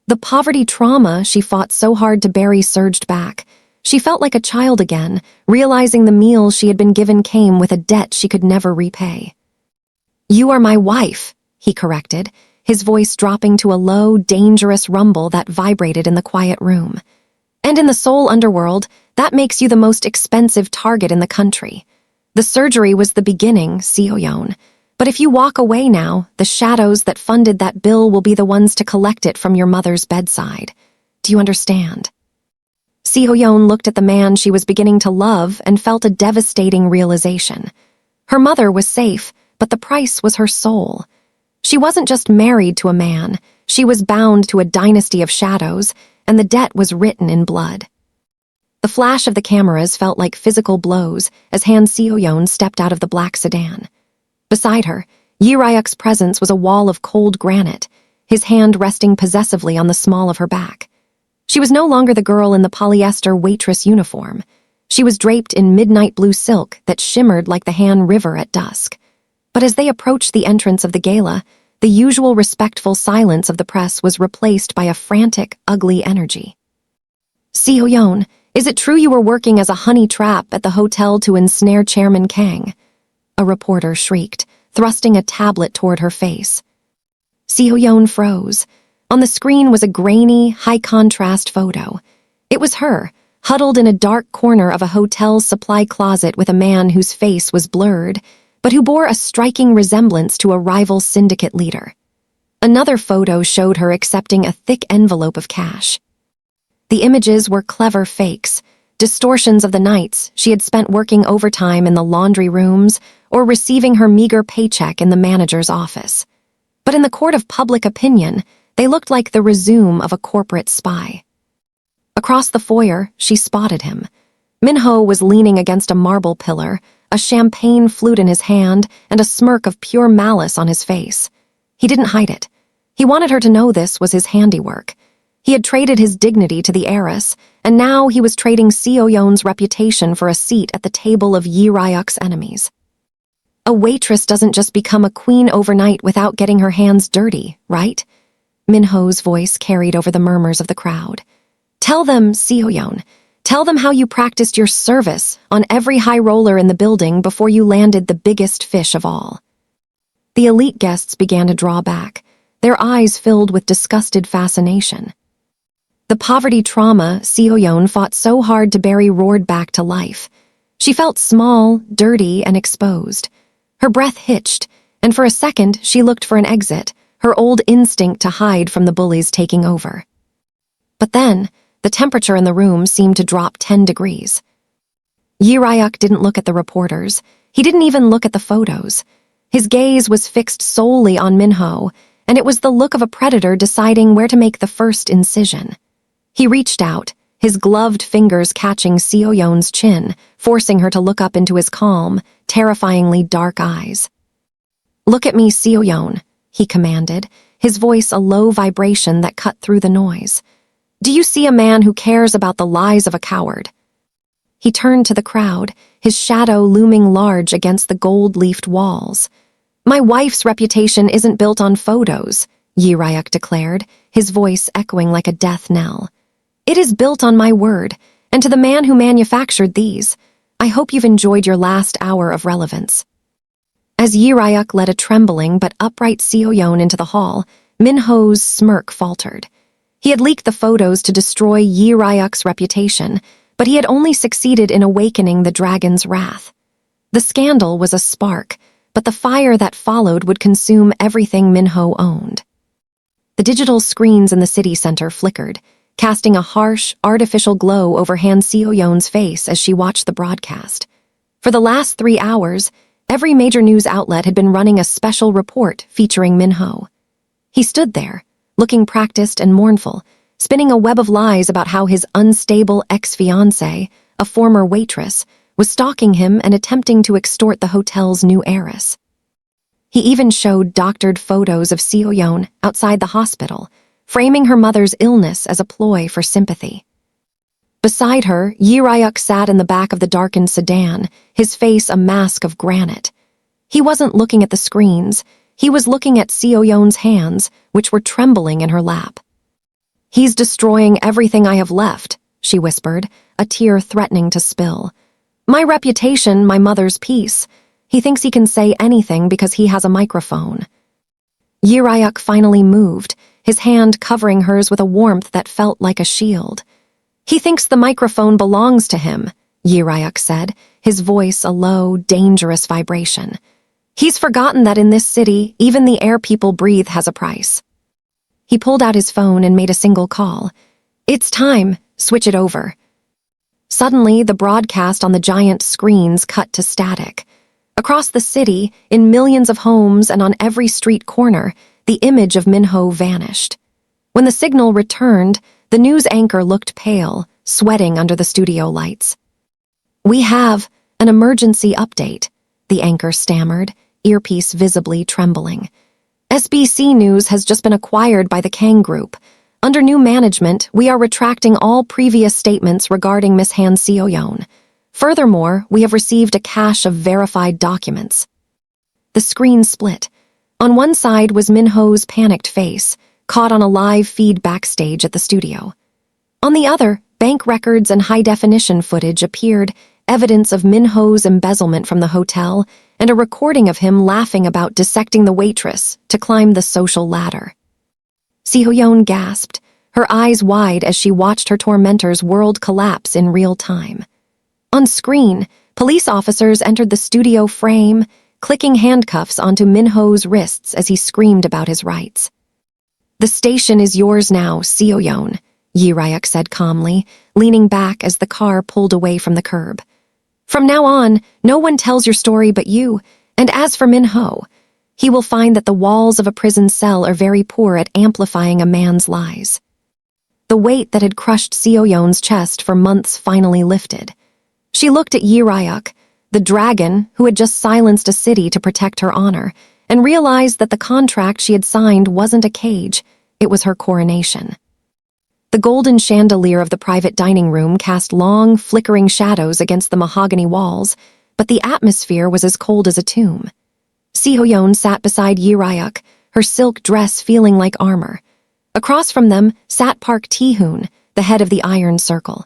Speaker 1: The poverty trauma she fought so hard to bury surged back. She felt like a child again, realizing the meals she had been given came with a debt she could never repay. You are my wife, he corrected, his voice dropping to a low, dangerous rumble that vibrated in the quiet room. And in the Seoul underworld, that makes you the most expensive target in the country. The surgery was the beginning, Seo-yeon. But if you walk away now, the shadows that funded that bill will be the ones to collect it from your mother's bedside. Do you understand? Seo-yeon looked at the man she was beginning to love and felt a devastating realization. Her mother was safe, but the price was her soul. She wasn't just married to a man, she was bound to a dynasty of shadows, and the debt was written in blood. The flash of the cameras felt like physical blows as Han Seo-yeon stepped out of the black sedan. Beside her, Jae-ryuk's presence was a wall of cold granite, his hand resting possessively on the small of her back. She was no longer the girl in the polyester waitress uniform. She was draped in midnight blue silk that shimmered like the Han River at dusk. But as they approached the entrance of the gala, the usual respectful silence of the press was replaced by a frantic, ugly energy. Seo-yeon, is it true you were working as a honey trap at the hotel to ensnare Chairman Kang? A reporter shrieked, thrusting a tablet toward her face. Seo-yeon froze. On the screen was a grainy, high-contrast photo. It was her, huddled in a dark corner of a hotel's supply closet with a man whose face was blurred, but who bore a striking resemblance to a rival syndicate leader. Another photo showed her accepting a thick envelope of cash. The images were clever fakes, distortions of the nights she had spent working overtime in the laundry rooms or receiving her meager paycheck in the manager's office. But in the court of public opinion, they looked like the resume of a corporate spy. Across the foyer, she spotted him. Min-ho was leaning against a marble pillar, a champagne flute in his hand and a smirk of pure malice on his face. He didn't hide it. He wanted her to know this was his handiwork. He had traded his dignity to the heiress, and now he was trading Seo-yeon's reputation for a seat at the table of Jae-ryuk's enemies. A waitress doesn't just become a queen overnight without getting her hands dirty, right? Min-ho's voice carried over the murmurs of the crowd. Tell them, Seo-yeon, tell them how you practiced your service on every high roller in the building before you landed the biggest fish of all. The elite guests began to draw back, their eyes filled with disgusted fascination. The poverty trauma Seo-yeon fought so hard to bury roared back to life. She felt small, dirty, and exposed. Her breath hitched, and for a second she looked for an exit, her old instinct to hide from the bullies taking over. But then, the temperature in the room seemed to drop 10 degrees. Jae-ryuk didn't look at the reporters. He didn't even look at the photos. His gaze was fixed solely on Min-ho, and it was the look of a predator deciding where to make the first incision. He reached out, his gloved fingers catching Seo-yeon's chin, forcing her to look up into his calm, terrifyingly dark eyes. Look at me, Seo-yeon, he commanded, his voice a low vibration that cut through the noise. Do you see a man who cares about the lies of a coward? He turned to the crowd, his shadow looming large against the gold-leafed walls. My wife's reputation isn't built on photos, Jae-ryuk declared, his voice echoing like a death knell. It is built on my word, and to the man who manufactured these, I hope you've enjoyed your last hour of relevance. As Jae-ryuk led a trembling but upright Seo-yeon into the hall, Min-ho's smirk faltered. He had leaked the photos to destroy Jae-ryuk's reputation, but he had only succeeded in awakening the dragon's wrath. The scandal was a spark, but the fire that followed would consume everything Min-ho owned. The digital screens in the city center flickered, casting a harsh, artificial glow over Han Seo-yeon's face as she watched the broadcast. For the last 3 hours, every major news outlet had been running a special report featuring Min-ho. He stood there, looking practiced and mournful, spinning a web of lies about how his unstable ex-fiancé, a former waitress, was stalking him and attempting to extort the hotel's new heiress. He even showed doctored photos of Seo-yeon outside the hospital, framing her mother's illness as a ploy for sympathy. Beside her, Jae-ryuk sat in the back of the darkened sedan, his face a mask of granite. He wasn't looking at the screens. He was looking at Seo-yeon's hands, which were trembling in her lap. "He's destroying everything I have left," she whispered, a tear threatening to spill. "My reputation, my mother's peace. He thinks he can say anything because he has a microphone." Jae-ryuk finally moved, his hand covering hers with a warmth that felt like a shield. "He thinks the microphone belongs to him," Jae-ryuk said, his voice a low, dangerous vibration. "He's forgotten that in this city, even the air people breathe has a price." He pulled out his phone and made a single call. "It's time, switch it over." Suddenly, the broadcast on the giant screens cut to static. Across the city, in millions of homes and on every street corner, the image of Minho vanished. When the signal returned, the news anchor looked pale, sweating under the studio lights. "We have an emergency update," the anchor stammered, earpiece visibly trembling. "SBC News has just been acquired by the Kang Group. Under new management, we are retracting all previous statements regarding Miss Han Seo-yeon. Furthermore, we have received a cache of verified documents." The screen split. On one side was Minho's panicked face, caught on a live feed backstage at the studio. On the other, bank records and high-definition footage appeared, evidence of Minho's embezzlement from the hotel, and a recording of him laughing about dissecting the waitress to climb the social ladder. Seo-yeon gasped, her eyes wide as she watched her tormentor's world collapse in real time. On screen, police officers entered the studio frame, clicking handcuffs onto Minho's wrists as he screamed about his rights. "The station is yours now, Seo-yeon," Jae-ryuk said calmly, leaning back as the car pulled away from the curb. "From now on, no one tells your story but you, and as for Minho, he will find that the walls of a prison cell are very poor at amplifying a man's lies." The weight that had crushed Seo-yeon's chest for months finally lifted. She looked at Jae-ryuk, the dragon who had just silenced a city to protect her honor, and realized that the contract she had signed wasn't a cage, it was her coronation. The golden chandelier of the private dining room cast long, flickering shadows against the mahogany walls, but the atmosphere was as cold as a tomb. Seo-yeon sat beside Jae-ryuk, her silk dress feeling like armor. Across from them sat Park Tae-hoon, the head of the Iron Circle.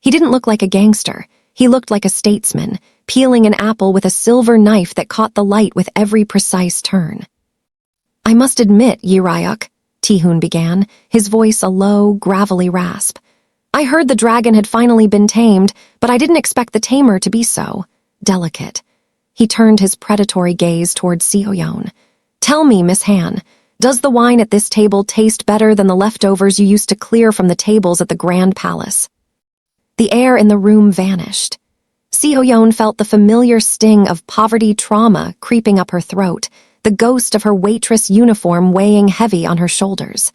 Speaker 1: He didn't look like a gangster. He looked like a statesman, peeling an apple with a silver knife that caught the light with every precise turn. "I must admit, Jae-ryuk," Tae-hoon began, his voice a low, gravelly rasp. "I heard the dragon had finally been tamed, but I didn't expect the tamer to be so delicate." He turned his predatory gaze toward Seo-yeon. "Tell me, Miss Han, does the wine at this table taste better than the leftovers you used to clear from the tables at the Grand Palace?" The air in the room vanished. Seo-yeon felt the familiar sting of poverty trauma creeping up her throat, the ghost of her waitress uniform weighing heavy on her shoulders.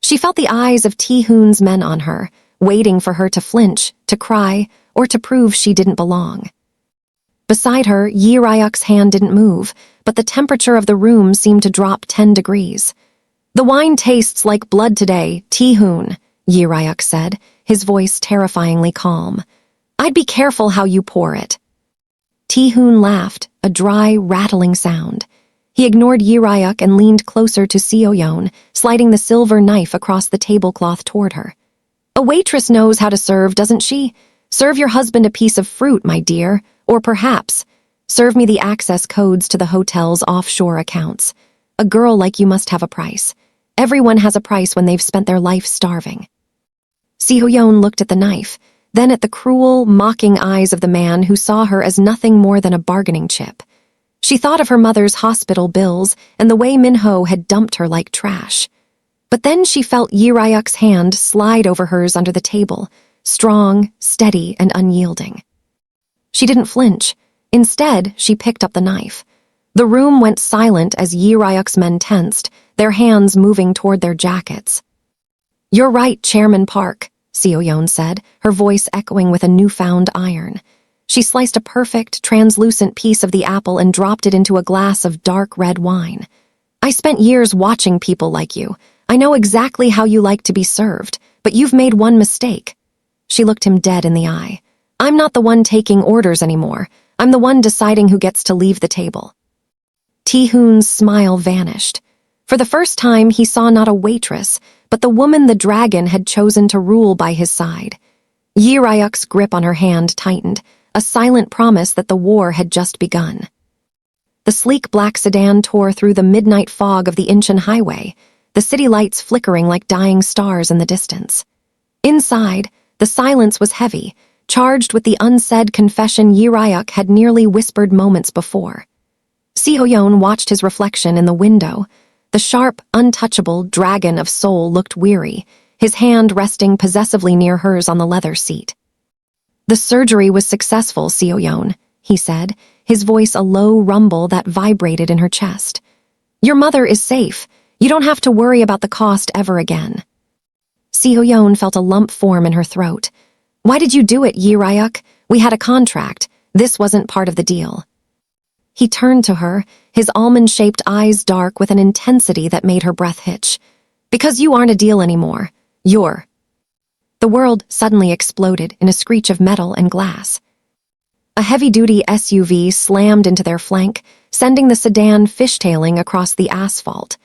Speaker 1: She felt the eyes of Tae-hoon's men on her, waiting for her to flinch, to cry, or to prove she didn't belong. Beside her, Jae-ryuk's hand didn't move, but the temperature of the room seemed to drop 10 degrees. "The wine tastes like blood today, Tae-hoon," Jae-ryuk said, his voice terrifyingly calm. "I'd be careful how you pour it." Tae-hoon laughed, a dry, rattling sound. He ignored Jae-ryuk and leaned closer to Seo-yeon, sliding the silver knife across the tablecloth toward her. "A waitress knows how to serve, doesn't she? Serve your husband a piece of fruit, my dear, or perhaps serve me the access codes to the hotel's offshore accounts. A girl like you must have a price. Everyone has a price when they've spent their life starving." Seo-yeon looked at the knife, then at the cruel, mocking eyes of the man who saw her as nothing more than a bargaining chip. She thought of her mother's hospital bills and the way Minho had dumped her like trash. But then she felt Jae-ryuk's hand slide over hers under the table, strong, steady, and unyielding. She didn't flinch. Instead, she picked up the knife. The room went silent as Jae-ryuk's men tensed, their hands moving toward their jackets. "You're right, Chairman Park," Seo-yeon said, her voice echoing with a newfound iron. She sliced a perfect, translucent piece of the apple and dropped it into a glass of dark red wine. "I spent years watching people like you. I know exactly how you like to be served, but you've made one mistake." She looked him dead in the eye. "I'm not the one taking orders anymore. I'm the one deciding who gets to leave the table." Tae-hoon's smile vanished. For the first time, he saw not a waitress, but the woman the dragon had chosen to rule by his side. Jae-ryuk's grip on her hand tightened, a silent promise that the war had just begun. The sleek black sedan tore through the midnight fog of the Incheon highway, the city lights flickering like dying stars in the distance. Inside, the silence was heavy, charged with the unsaid confession Jae-ryuk had nearly whispered moments before. Seo-yeon watched his reflection in the window. The sharp, untouchable dragon of Seoul looked weary, his hand resting possessively near hers on the leather seat. "The surgery was successful, Seo-yeon," he said, his voice a low rumble that vibrated in her chest. "Your mother is safe. You don't have to worry about the cost ever again." Seo-yeon felt a lump form in her throat. "Why did you do it, Jae-ryuk? We had a contract. This wasn't part of the deal." He turned to her, his almond-shaped eyes dark with an intensity that made her breath hitch. "Because you aren't a deal anymore. You're." The world suddenly exploded in a screech of metal and glass. A heavy-duty SUV slammed into their flank, sending the sedan fishtailing across the asphalt.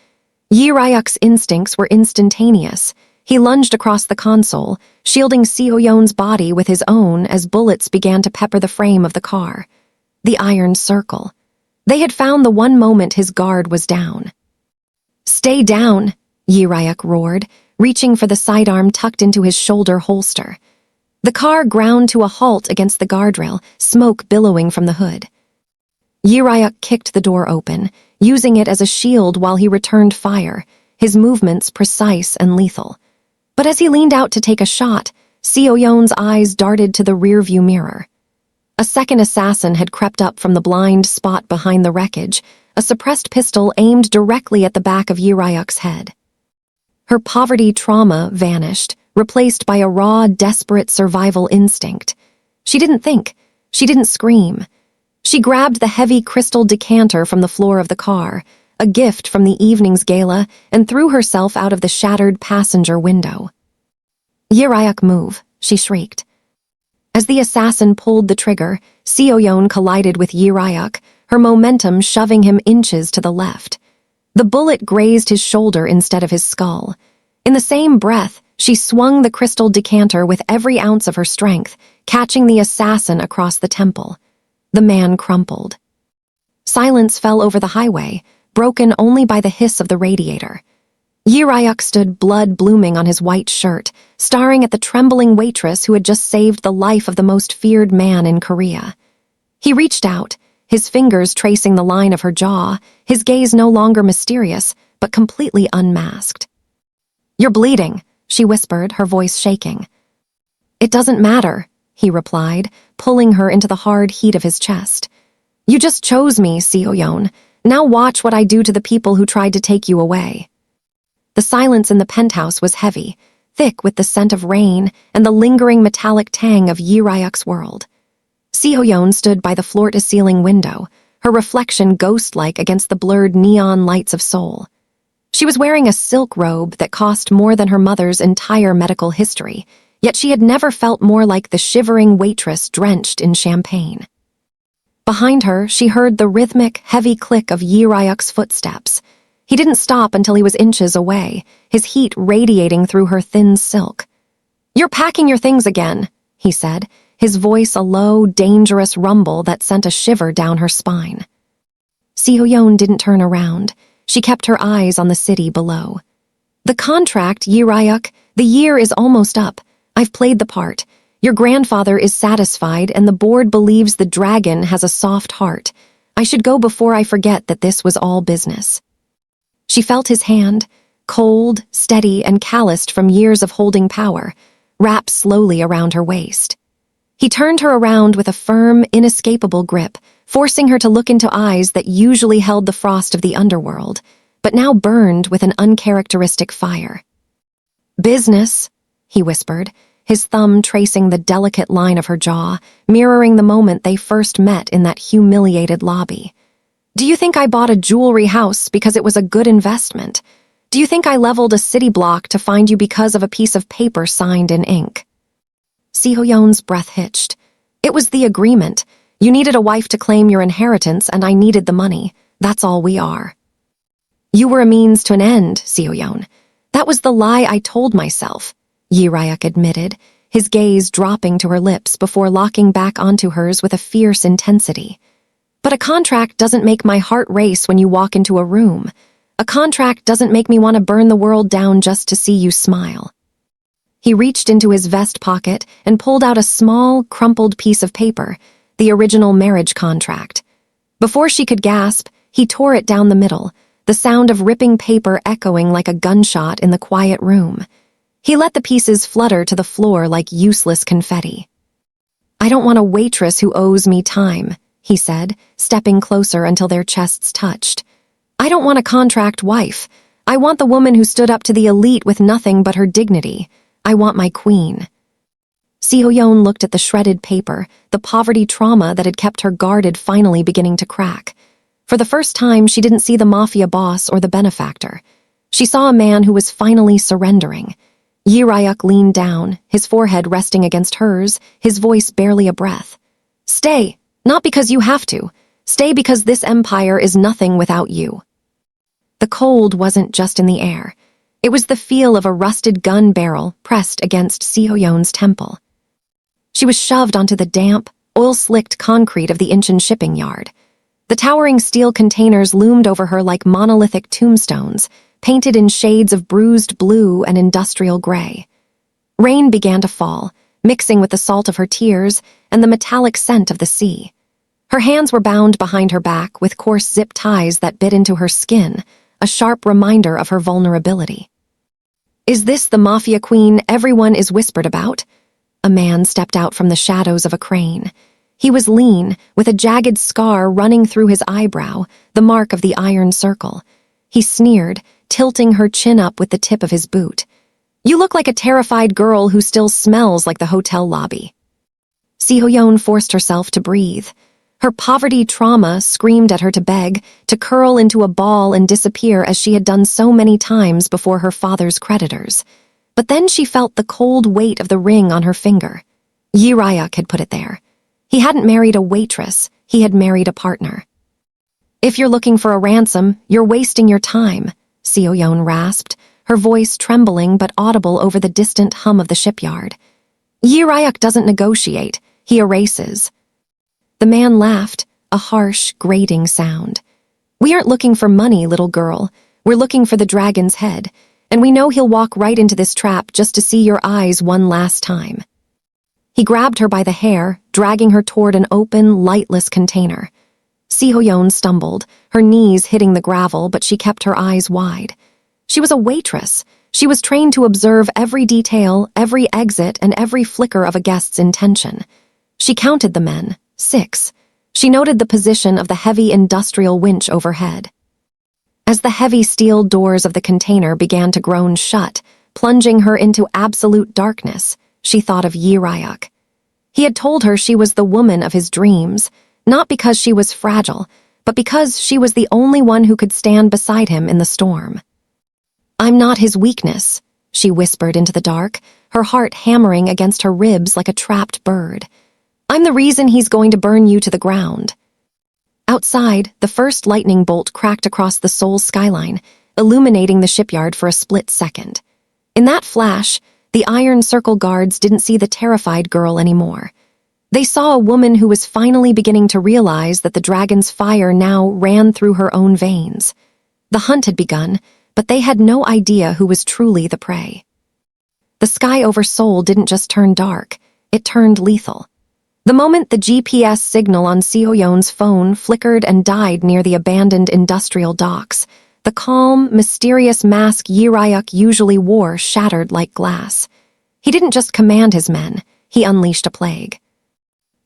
Speaker 1: Jae-ryuk's instincts were instantaneous. He lunged across the console, shielding Seo-yeon's body with his own as bullets began to pepper the frame of the car. The iron circle. They had found the one moment his guard was down. "Stay down," Jae-ryuk roared, reaching for the sidearm tucked into his shoulder holster. The car ground to a halt against the guardrail, smoke billowing from the hood. Jae-ryuk kicked the door open, using it as a shield while he returned fire, his movements precise and lethal. But as he leaned out to take a shot, Seo-yeon's eyes darted to the rearview mirror. A second assassin had crept up from the blind spot behind the wreckage, a suppressed pistol aimed directly at the back of Jae-ryuk's head. Her poverty trauma vanished, replaced by a raw, desperate survival instinct. She didn't think. She didn't scream. She grabbed the heavy crystal decanter from the floor of the car, a gift from the evening's gala, and threw herself out of the shattered passenger window. "Jae-ryuk, move," she shrieked. As the assassin pulled the trigger, Seo-yeon collided with Jae-ryuk, her momentum shoving him inches to the left. The bullet grazed his shoulder instead of his skull. In the same breath, she swung the crystal decanter with every ounce of her strength, catching the assassin across the temple. The man crumpled. Silence fell over the highway, broken only by the hiss of the radiator. Jae-ryuk stood blood blooming on his white shirt, staring at the trembling waitress who had just saved the life of the most feared man in Korea. He reached out, his fingers tracing the line of her jaw, his gaze no longer mysterious, but completely unmasked. "You're bleeding," she whispered, her voice shaking. "It doesn't matter," he replied, pulling her into the hard heat of his chest. "You just chose me, Seo-yeon. Now watch what I do to the people who tried to take you away." The silence in the penthouse was heavy, thick with the scent of rain and the lingering metallic tang of Jae-ryuk's world. Seo-yeon stood by the floor-to-ceiling window, her reflection ghost-like against the blurred neon lights of Seoul. She was wearing a silk robe that cost more than her mother's entire medical history, yet she had never felt more like the shivering waitress drenched in champagne. Behind her, she heard the rhythmic, heavy click of Jae-ryuk's footsteps. He didn't stop until he was inches away, his heat radiating through her thin silk. "You're packing your things again," he said, his voice a low, dangerous rumble that sent a shiver down her spine. Seo-yeon didn't turn around. She kept her eyes on the city below. "The contract, Jae-ryuk, the year is almost up. I've played the part. Your grandfather is satisfied and the board believes the dragon has a soft heart. I should go before I forget that this was all business." She felt his hand, cold, steady, and calloused from years of holding power, wrap slowly around her waist. He turned her around with a firm, inescapable grip, forcing her to look into eyes that usually held the frost of the underworld, but now burned with an uncharacteristic fire. "Business," he whispered, his thumb tracing the delicate line of her jaw, mirroring the moment they first met in that humiliated lobby. "Do you think I bought a jewelry house because it was a good investment? Do you think I leveled a city block to find you because of a piece of paper signed in ink?" Seo-yeon's breath hitched. It was the agreement. You needed a wife to claim your inheritance, and I needed the money. That's all we are. You were a means to an end, Seo-yeon. That was the lie I told myself, Jae-ryuk admitted, his gaze dropping to her lips before locking back onto hers with a fierce intensity. But a contract doesn't make my heart race when you walk into a room. A contract doesn't make me want to burn the world down just to see you smile. He reached into his vest pocket and pulled out a small, crumpled piece of paper, the original marriage contract. Before she could gasp, he tore it down the middle, the sound of ripping paper echoing like a gunshot in the quiet room. He let the pieces flutter to the floor like useless confetti. I don't want a waitress who owes me time, he said, stepping closer until their chests touched. I don't want a contract wife. I want the woman who stood up to the elite with nothing but her dignity. I want my queen. Seo-yeon looked at the shredded paper, the poverty trauma that had kept her guarded finally beginning to crack. For the first time, she didn't see the mafia boss or the benefactor. She saw a man who was finally surrendering. Jae-ryuk leaned down, his forehead resting against hers, his voice barely a breath. Stay, not because you have to. Stay because this empire is nothing without you. The cold wasn't just in the air. It was the feel of a rusted gun barrel pressed against Seo-yeon's temple. She was shoved onto the damp, oil-slicked concrete of the Incheon shipping yard. The towering steel containers loomed over her like monolithic tombstones, painted in shades of bruised blue and industrial gray. Rain began to fall, mixing with the salt of her tears and the metallic scent of the sea. Her hands were bound behind her back with coarse zip ties that bit into her skin, a sharp reminder of her vulnerability. Is this the Mafia Queen everyone is whispered about? A man stepped out from the shadows of a crane. He was lean, with a jagged scar running through his eyebrow, the mark of the iron circle. He sneered, tilting her chin up with the tip of his boot. You look like a terrified girl who still smells like the hotel lobby. Seo-yeon forced herself to breathe. Her poverty trauma screamed at her to beg, to curl into a ball and disappear as she had done so many times before her father's creditors. But then she felt the cold weight of the ring on her finger. Jae-ryuk had put it there. He hadn't married a waitress, he had married a partner. If you're looking for a ransom, you're wasting your time, Seo-yeon rasped, her voice trembling but audible over the distant hum of the shipyard. Jae-ryuk doesn't negotiate, he erases. The man laughed, a harsh, grating sound. We aren't looking for money, little girl. We're looking for the dragon's head, and we know he'll walk right into this trap just to see your eyes one last time. He grabbed her by the hair, dragging her toward an open, lightless container. Seo-yeon stumbled, her knees hitting the gravel, but she kept her eyes wide. She was a waitress. She was trained to observe every detail, every exit, and every flicker of a guest's intention. She counted the men, 6. She noted the position of the heavy industrial winch overhead. As the heavy steel doors of the container began to groan shut, plunging her into absolute darkness, she thought of Jae-ryuk. He had told her she was the woman of his dreams, not because she was fragile, but because she was the only one who could stand beside him in the storm. I'm not his weakness, she whispered into the dark, her heart hammering against her ribs like a trapped bird. I'm the reason he's going to burn you to the ground. Outside, the first lightning bolt cracked across the Seoul skyline, illuminating the shipyard for a split second. In that flash, the Iron Circle guards didn't see the terrified girl anymore. They saw a woman who was finally beginning to realize that the dragon's fire now ran through her own veins. The hunt had begun, but they had no idea who was truly the prey. The sky over Seoul didn't just turn dark, it turned lethal. The moment the GPS signal on Seo-yeon's phone flickered and died near the abandoned industrial docks, the calm, mysterious mask Jae-ryuk usually wore shattered like glass. He didn't just command his men, he unleashed a plague.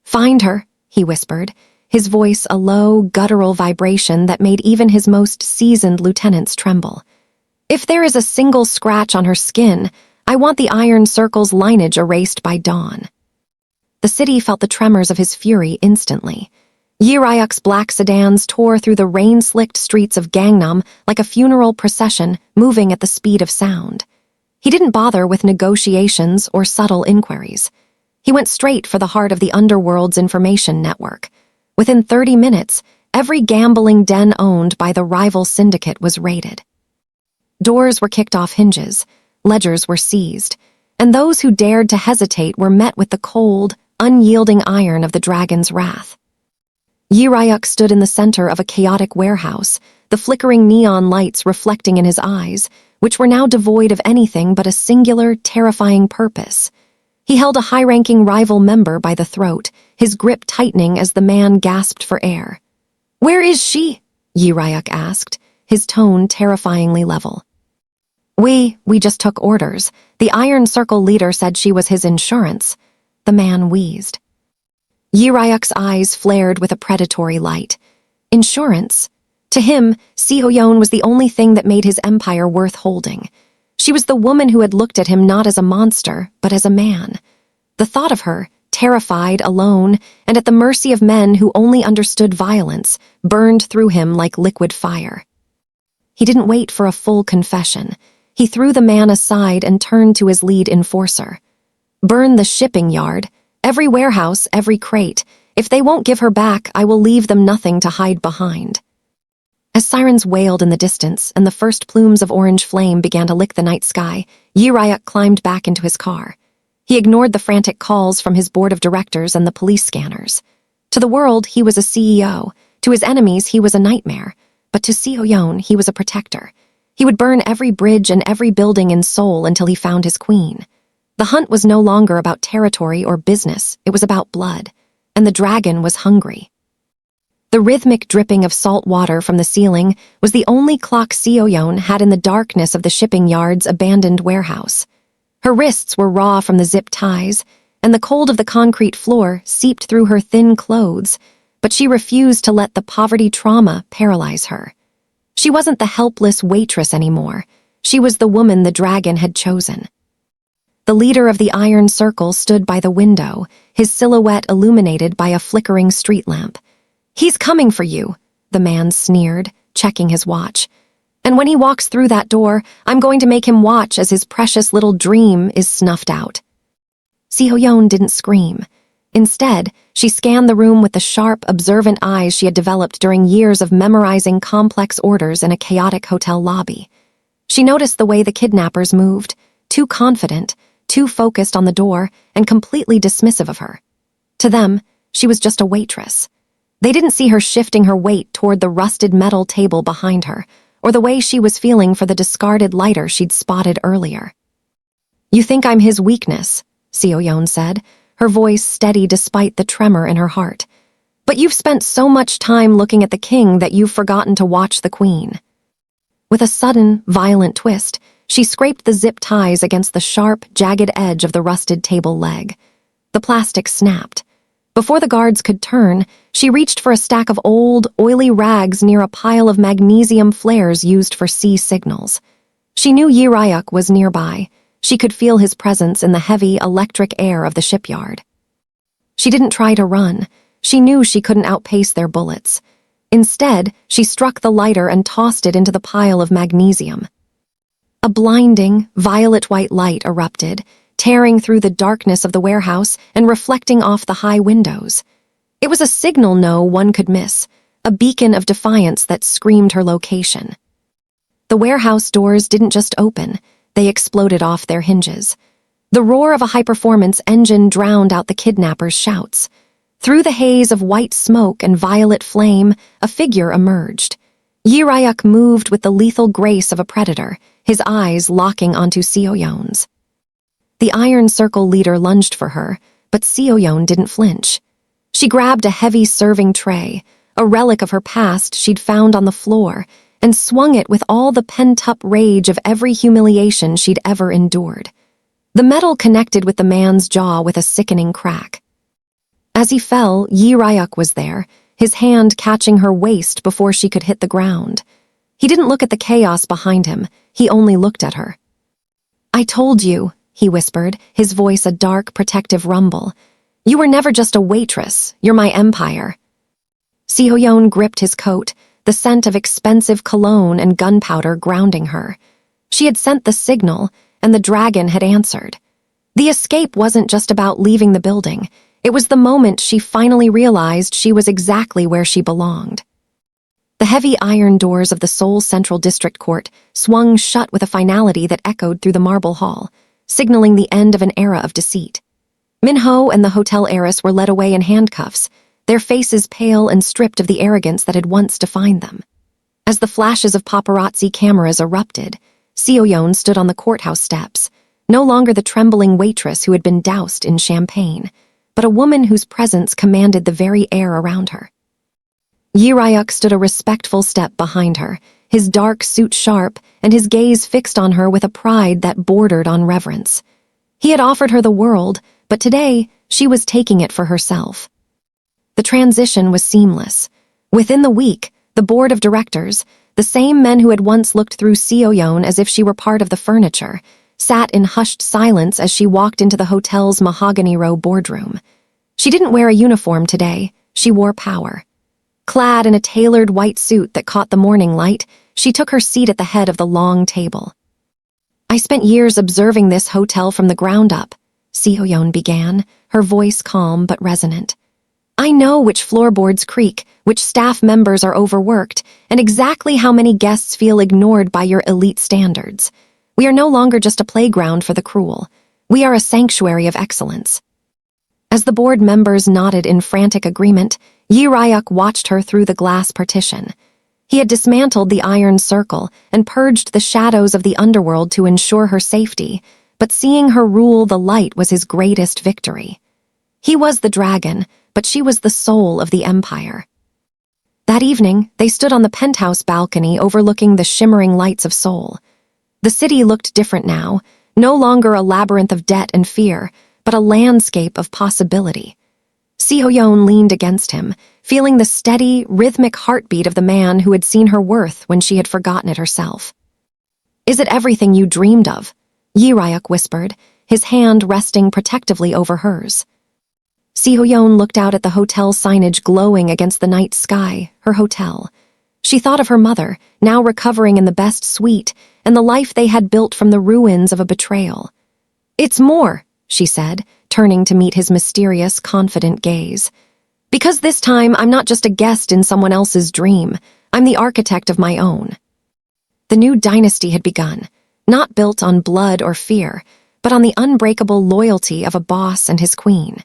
Speaker 1: Find her, he whispered, his voice a low, guttural vibration that made even his most seasoned lieutenants tremble. If there is a single scratch on her skin, I want the Iron Circle's lineage erased by dawn. The city felt the tremors of his fury instantly. Jae-ryuk's black sedans tore through the rain-slicked streets of Gangnam like a funeral procession moving at the speed of sound. He didn't bother with negotiations or subtle inquiries. He went straight for the heart of the underworld's information network. Within 30 minutes, every gambling den owned by the rival syndicate was raided. Doors were kicked off hinges, ledgers were seized, and those who dared to hesitate were met with the cold, unyielding iron of the dragon's wrath. Jae-ryuk stood in the center of a chaotic warehouse, the flickering neon lights reflecting in his eyes, which were now devoid of anything but a singular, terrifying purpose. He held a high-ranking rival member by the throat, his grip tightening as the man gasped for air. "Where is she?" Jae-ryuk asked, his tone terrifyingly level. We just took orders. The Iron Circle leader said she was his insurance," the man wheezed. Jae-ryuk's eyes flared with a predatory light. Insurance? To him, Seo-yeon was the only thing that made his empire worth holding. She was the woman who had looked at him not as a monster, but as a man. The thought of her, terrified, alone, and at the mercy of men who only understood violence, burned through him like liquid fire. He didn't wait for a full confession. He threw the man aside and turned to his lead enforcer. "Burn the shipping yard, every warehouse, every crate. If they won't give her back, I will leave them nothing to hide behind." As sirens wailed in the distance and the first plumes of orange flame began to lick the night sky, Jae-ryuk climbed back into his car. He ignored the frantic calls from his board of directors and the police scanners. To the world, he was a CEO. To his enemies, he was a nightmare. But to Seo-yeon, he was a protector. He would burn every bridge and every building in Seoul until he found his queen. The hunt was no longer about territory or business, it was about blood. And the dragon was hungry. The rhythmic dripping of salt water from the ceiling was the only clock Seo-yeon had in the darkness of the shipping yard's abandoned warehouse. Her wrists were raw from the zip ties, and the cold of the concrete floor seeped through her thin clothes, but she refused to let the poverty trauma paralyze her. She wasn't the helpless waitress anymore. She was the woman the dragon had chosen. The leader of the Iron Circle stood by the window, his silhouette illuminated by a flickering street lamp. "He's coming for you," the man sneered, checking his watch. "And when he walks through that door, I'm going to make him watch as his precious little dream is snuffed out." Seo-yeon didn't scream. Instead, she scanned the room with the sharp, observant eyes she had developed during years of memorizing complex orders in a chaotic hotel lobby. She noticed the way the kidnappers moved, too confident, too focused on the door, and completely dismissive of her. To them, she was just a waitress. They didn't see her shifting her weight toward the rusted metal table behind her, or the way she was feeling for the discarded lighter she'd spotted earlier. "You think I'm his weakness," Seo-yeon said, her voice steady despite the tremor in her heart. "But you've spent so much time looking at the king that you've forgotten to watch the queen." With a sudden, violent twist, she scraped the zip ties against the sharp, jagged edge of the rusted table leg. The plastic snapped. Before the guards could turn, she reached for a stack of old, oily rags near a pile of magnesium flares used for sea signals. She knew Jae-ryuk was nearby. She could feel his presence in the heavy, electric air of the shipyard. She didn't try to run. She knew she couldn't outpace their bullets. Instead, she struck the lighter and tossed it into the pile of magnesium. A blinding, violet-white light erupted, tearing through the darkness of the warehouse and reflecting off the high windows. It was a signal no one could miss, a beacon of defiance that screamed her location. The warehouse doors didn't just open, they exploded off their hinges. The roar of a high-performance engine drowned out the kidnappers' shouts. Through the haze of white smoke and violet flame, a figure emerged. Jae-ryuk moved with the lethal grace of a predator, his eyes locking onto Seo-yeon's. The Iron Circle leader lunged for her, but Seo-yeon didn't flinch. She grabbed a heavy serving tray, a relic of her past she'd found on the floor, and swung it with all the pent-up rage of every humiliation she'd ever endured. The metal connected with the man's jaw with a sickening crack. As he fell, Jae-ryuk was there, his hand catching her waist before she could hit the ground. He didn't look at the chaos behind him, he only looked at her. "I told you," he whispered, his voice a dark, protective rumble. "You were never just a waitress, you're my empire." Seo-yeon gripped his coat, the scent of expensive cologne and gunpowder grounding her. She had sent the signal, and the dragon had answered. The escape wasn't just about leaving the building. It was the moment she finally realized she was exactly where she belonged. The heavy iron doors of the Seoul Central District Court swung shut with a finality that echoed through the marble hall, signaling the end of an era of deceit. Min-ho and the hotel heiress were led away in handcuffs, their faces pale and stripped of the arrogance that had once defined them. As the flashes of paparazzi cameras erupted, Seo-yeon stood on the courthouse steps, no longer the trembling waitress who had been doused in champagne, but a woman whose presence commanded the very air around her. Jae-ryuk stood a respectful step behind her, his dark suit sharp and his gaze fixed on her with a pride that bordered on reverence. He had offered her the world, but today she was taking it for herself. The transition was seamless. Within the week, the board of directors, the same men who had once looked through Seo-yeon as if she were part of the furniture, sat in hushed silence as she walked into the hotel's mahogany row boardroom. She didn't wear a uniform today, she wore power. Clad in a tailored white suit that caught the morning light, she took her seat at the head of the long table. "I spent years observing this hotel from the ground up," Seo-yeon began, her voice calm but resonant. "I know which floorboards creak, which staff members are overworked, and exactly how many guests feel ignored by your elite standards. We are no longer just a playground for the cruel. We are a sanctuary of excellence." As the board members nodded in frantic agreement, Jae-ryuk watched her through the glass partition. He had dismantled the iron circle and purged the shadows of the underworld to ensure her safety, but seeing her rule the light was his greatest victory. He was the dragon, but she was the soul of the empire. That evening, they stood on the penthouse balcony overlooking the shimmering lights of Seoul. The city looked different now, no longer a labyrinth of debt and fear, but a landscape of possibility. Seo-yeon leaned against him, feeling the steady, rhythmic heartbeat of the man who had seen her worth when she had forgotten it herself. "Is it everything you dreamed of?" Jae-ryuk whispered, his hand resting protectively over hers. Seo-yeon looked out at the hotel signage glowing against the night sky, her hotel. She thought of her mother, now recovering in the best suite, and the life they had built from the ruins of a betrayal. "It's more," she said, turning to meet his mysterious, confident gaze. "Because this time I'm not just a guest in someone else's dream, I'm the architect of my own." The new dynasty had begun, not built on blood or fear, but on the unbreakable loyalty of a boss and his queen.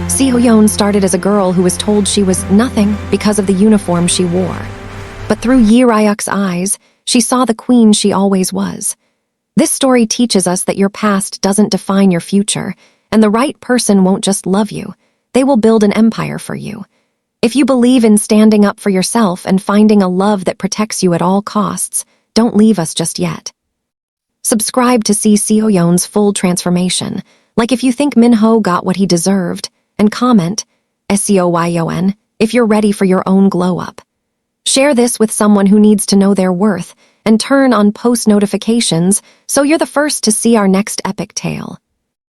Speaker 1: Seo-yeon started as a girl who was told she was nothing because of the uniform she wore. But through Jae-ryuk's eyes, she saw the queen she always was. This story teaches us that your past doesn't define your future, and the right person won't just love you, they will build an empire for you. If you believe in standing up for yourself and finding a love that protects you at all costs, don't leave us just yet. Subscribe to see Seo-yeon's full transformation, like if you think Min-ho got what he deserved, and comment, Seo-yeon, if you're ready for your own glow-up. Share this with someone who needs to know their worth, and turn on post notifications so you're the first to see our next epic tale.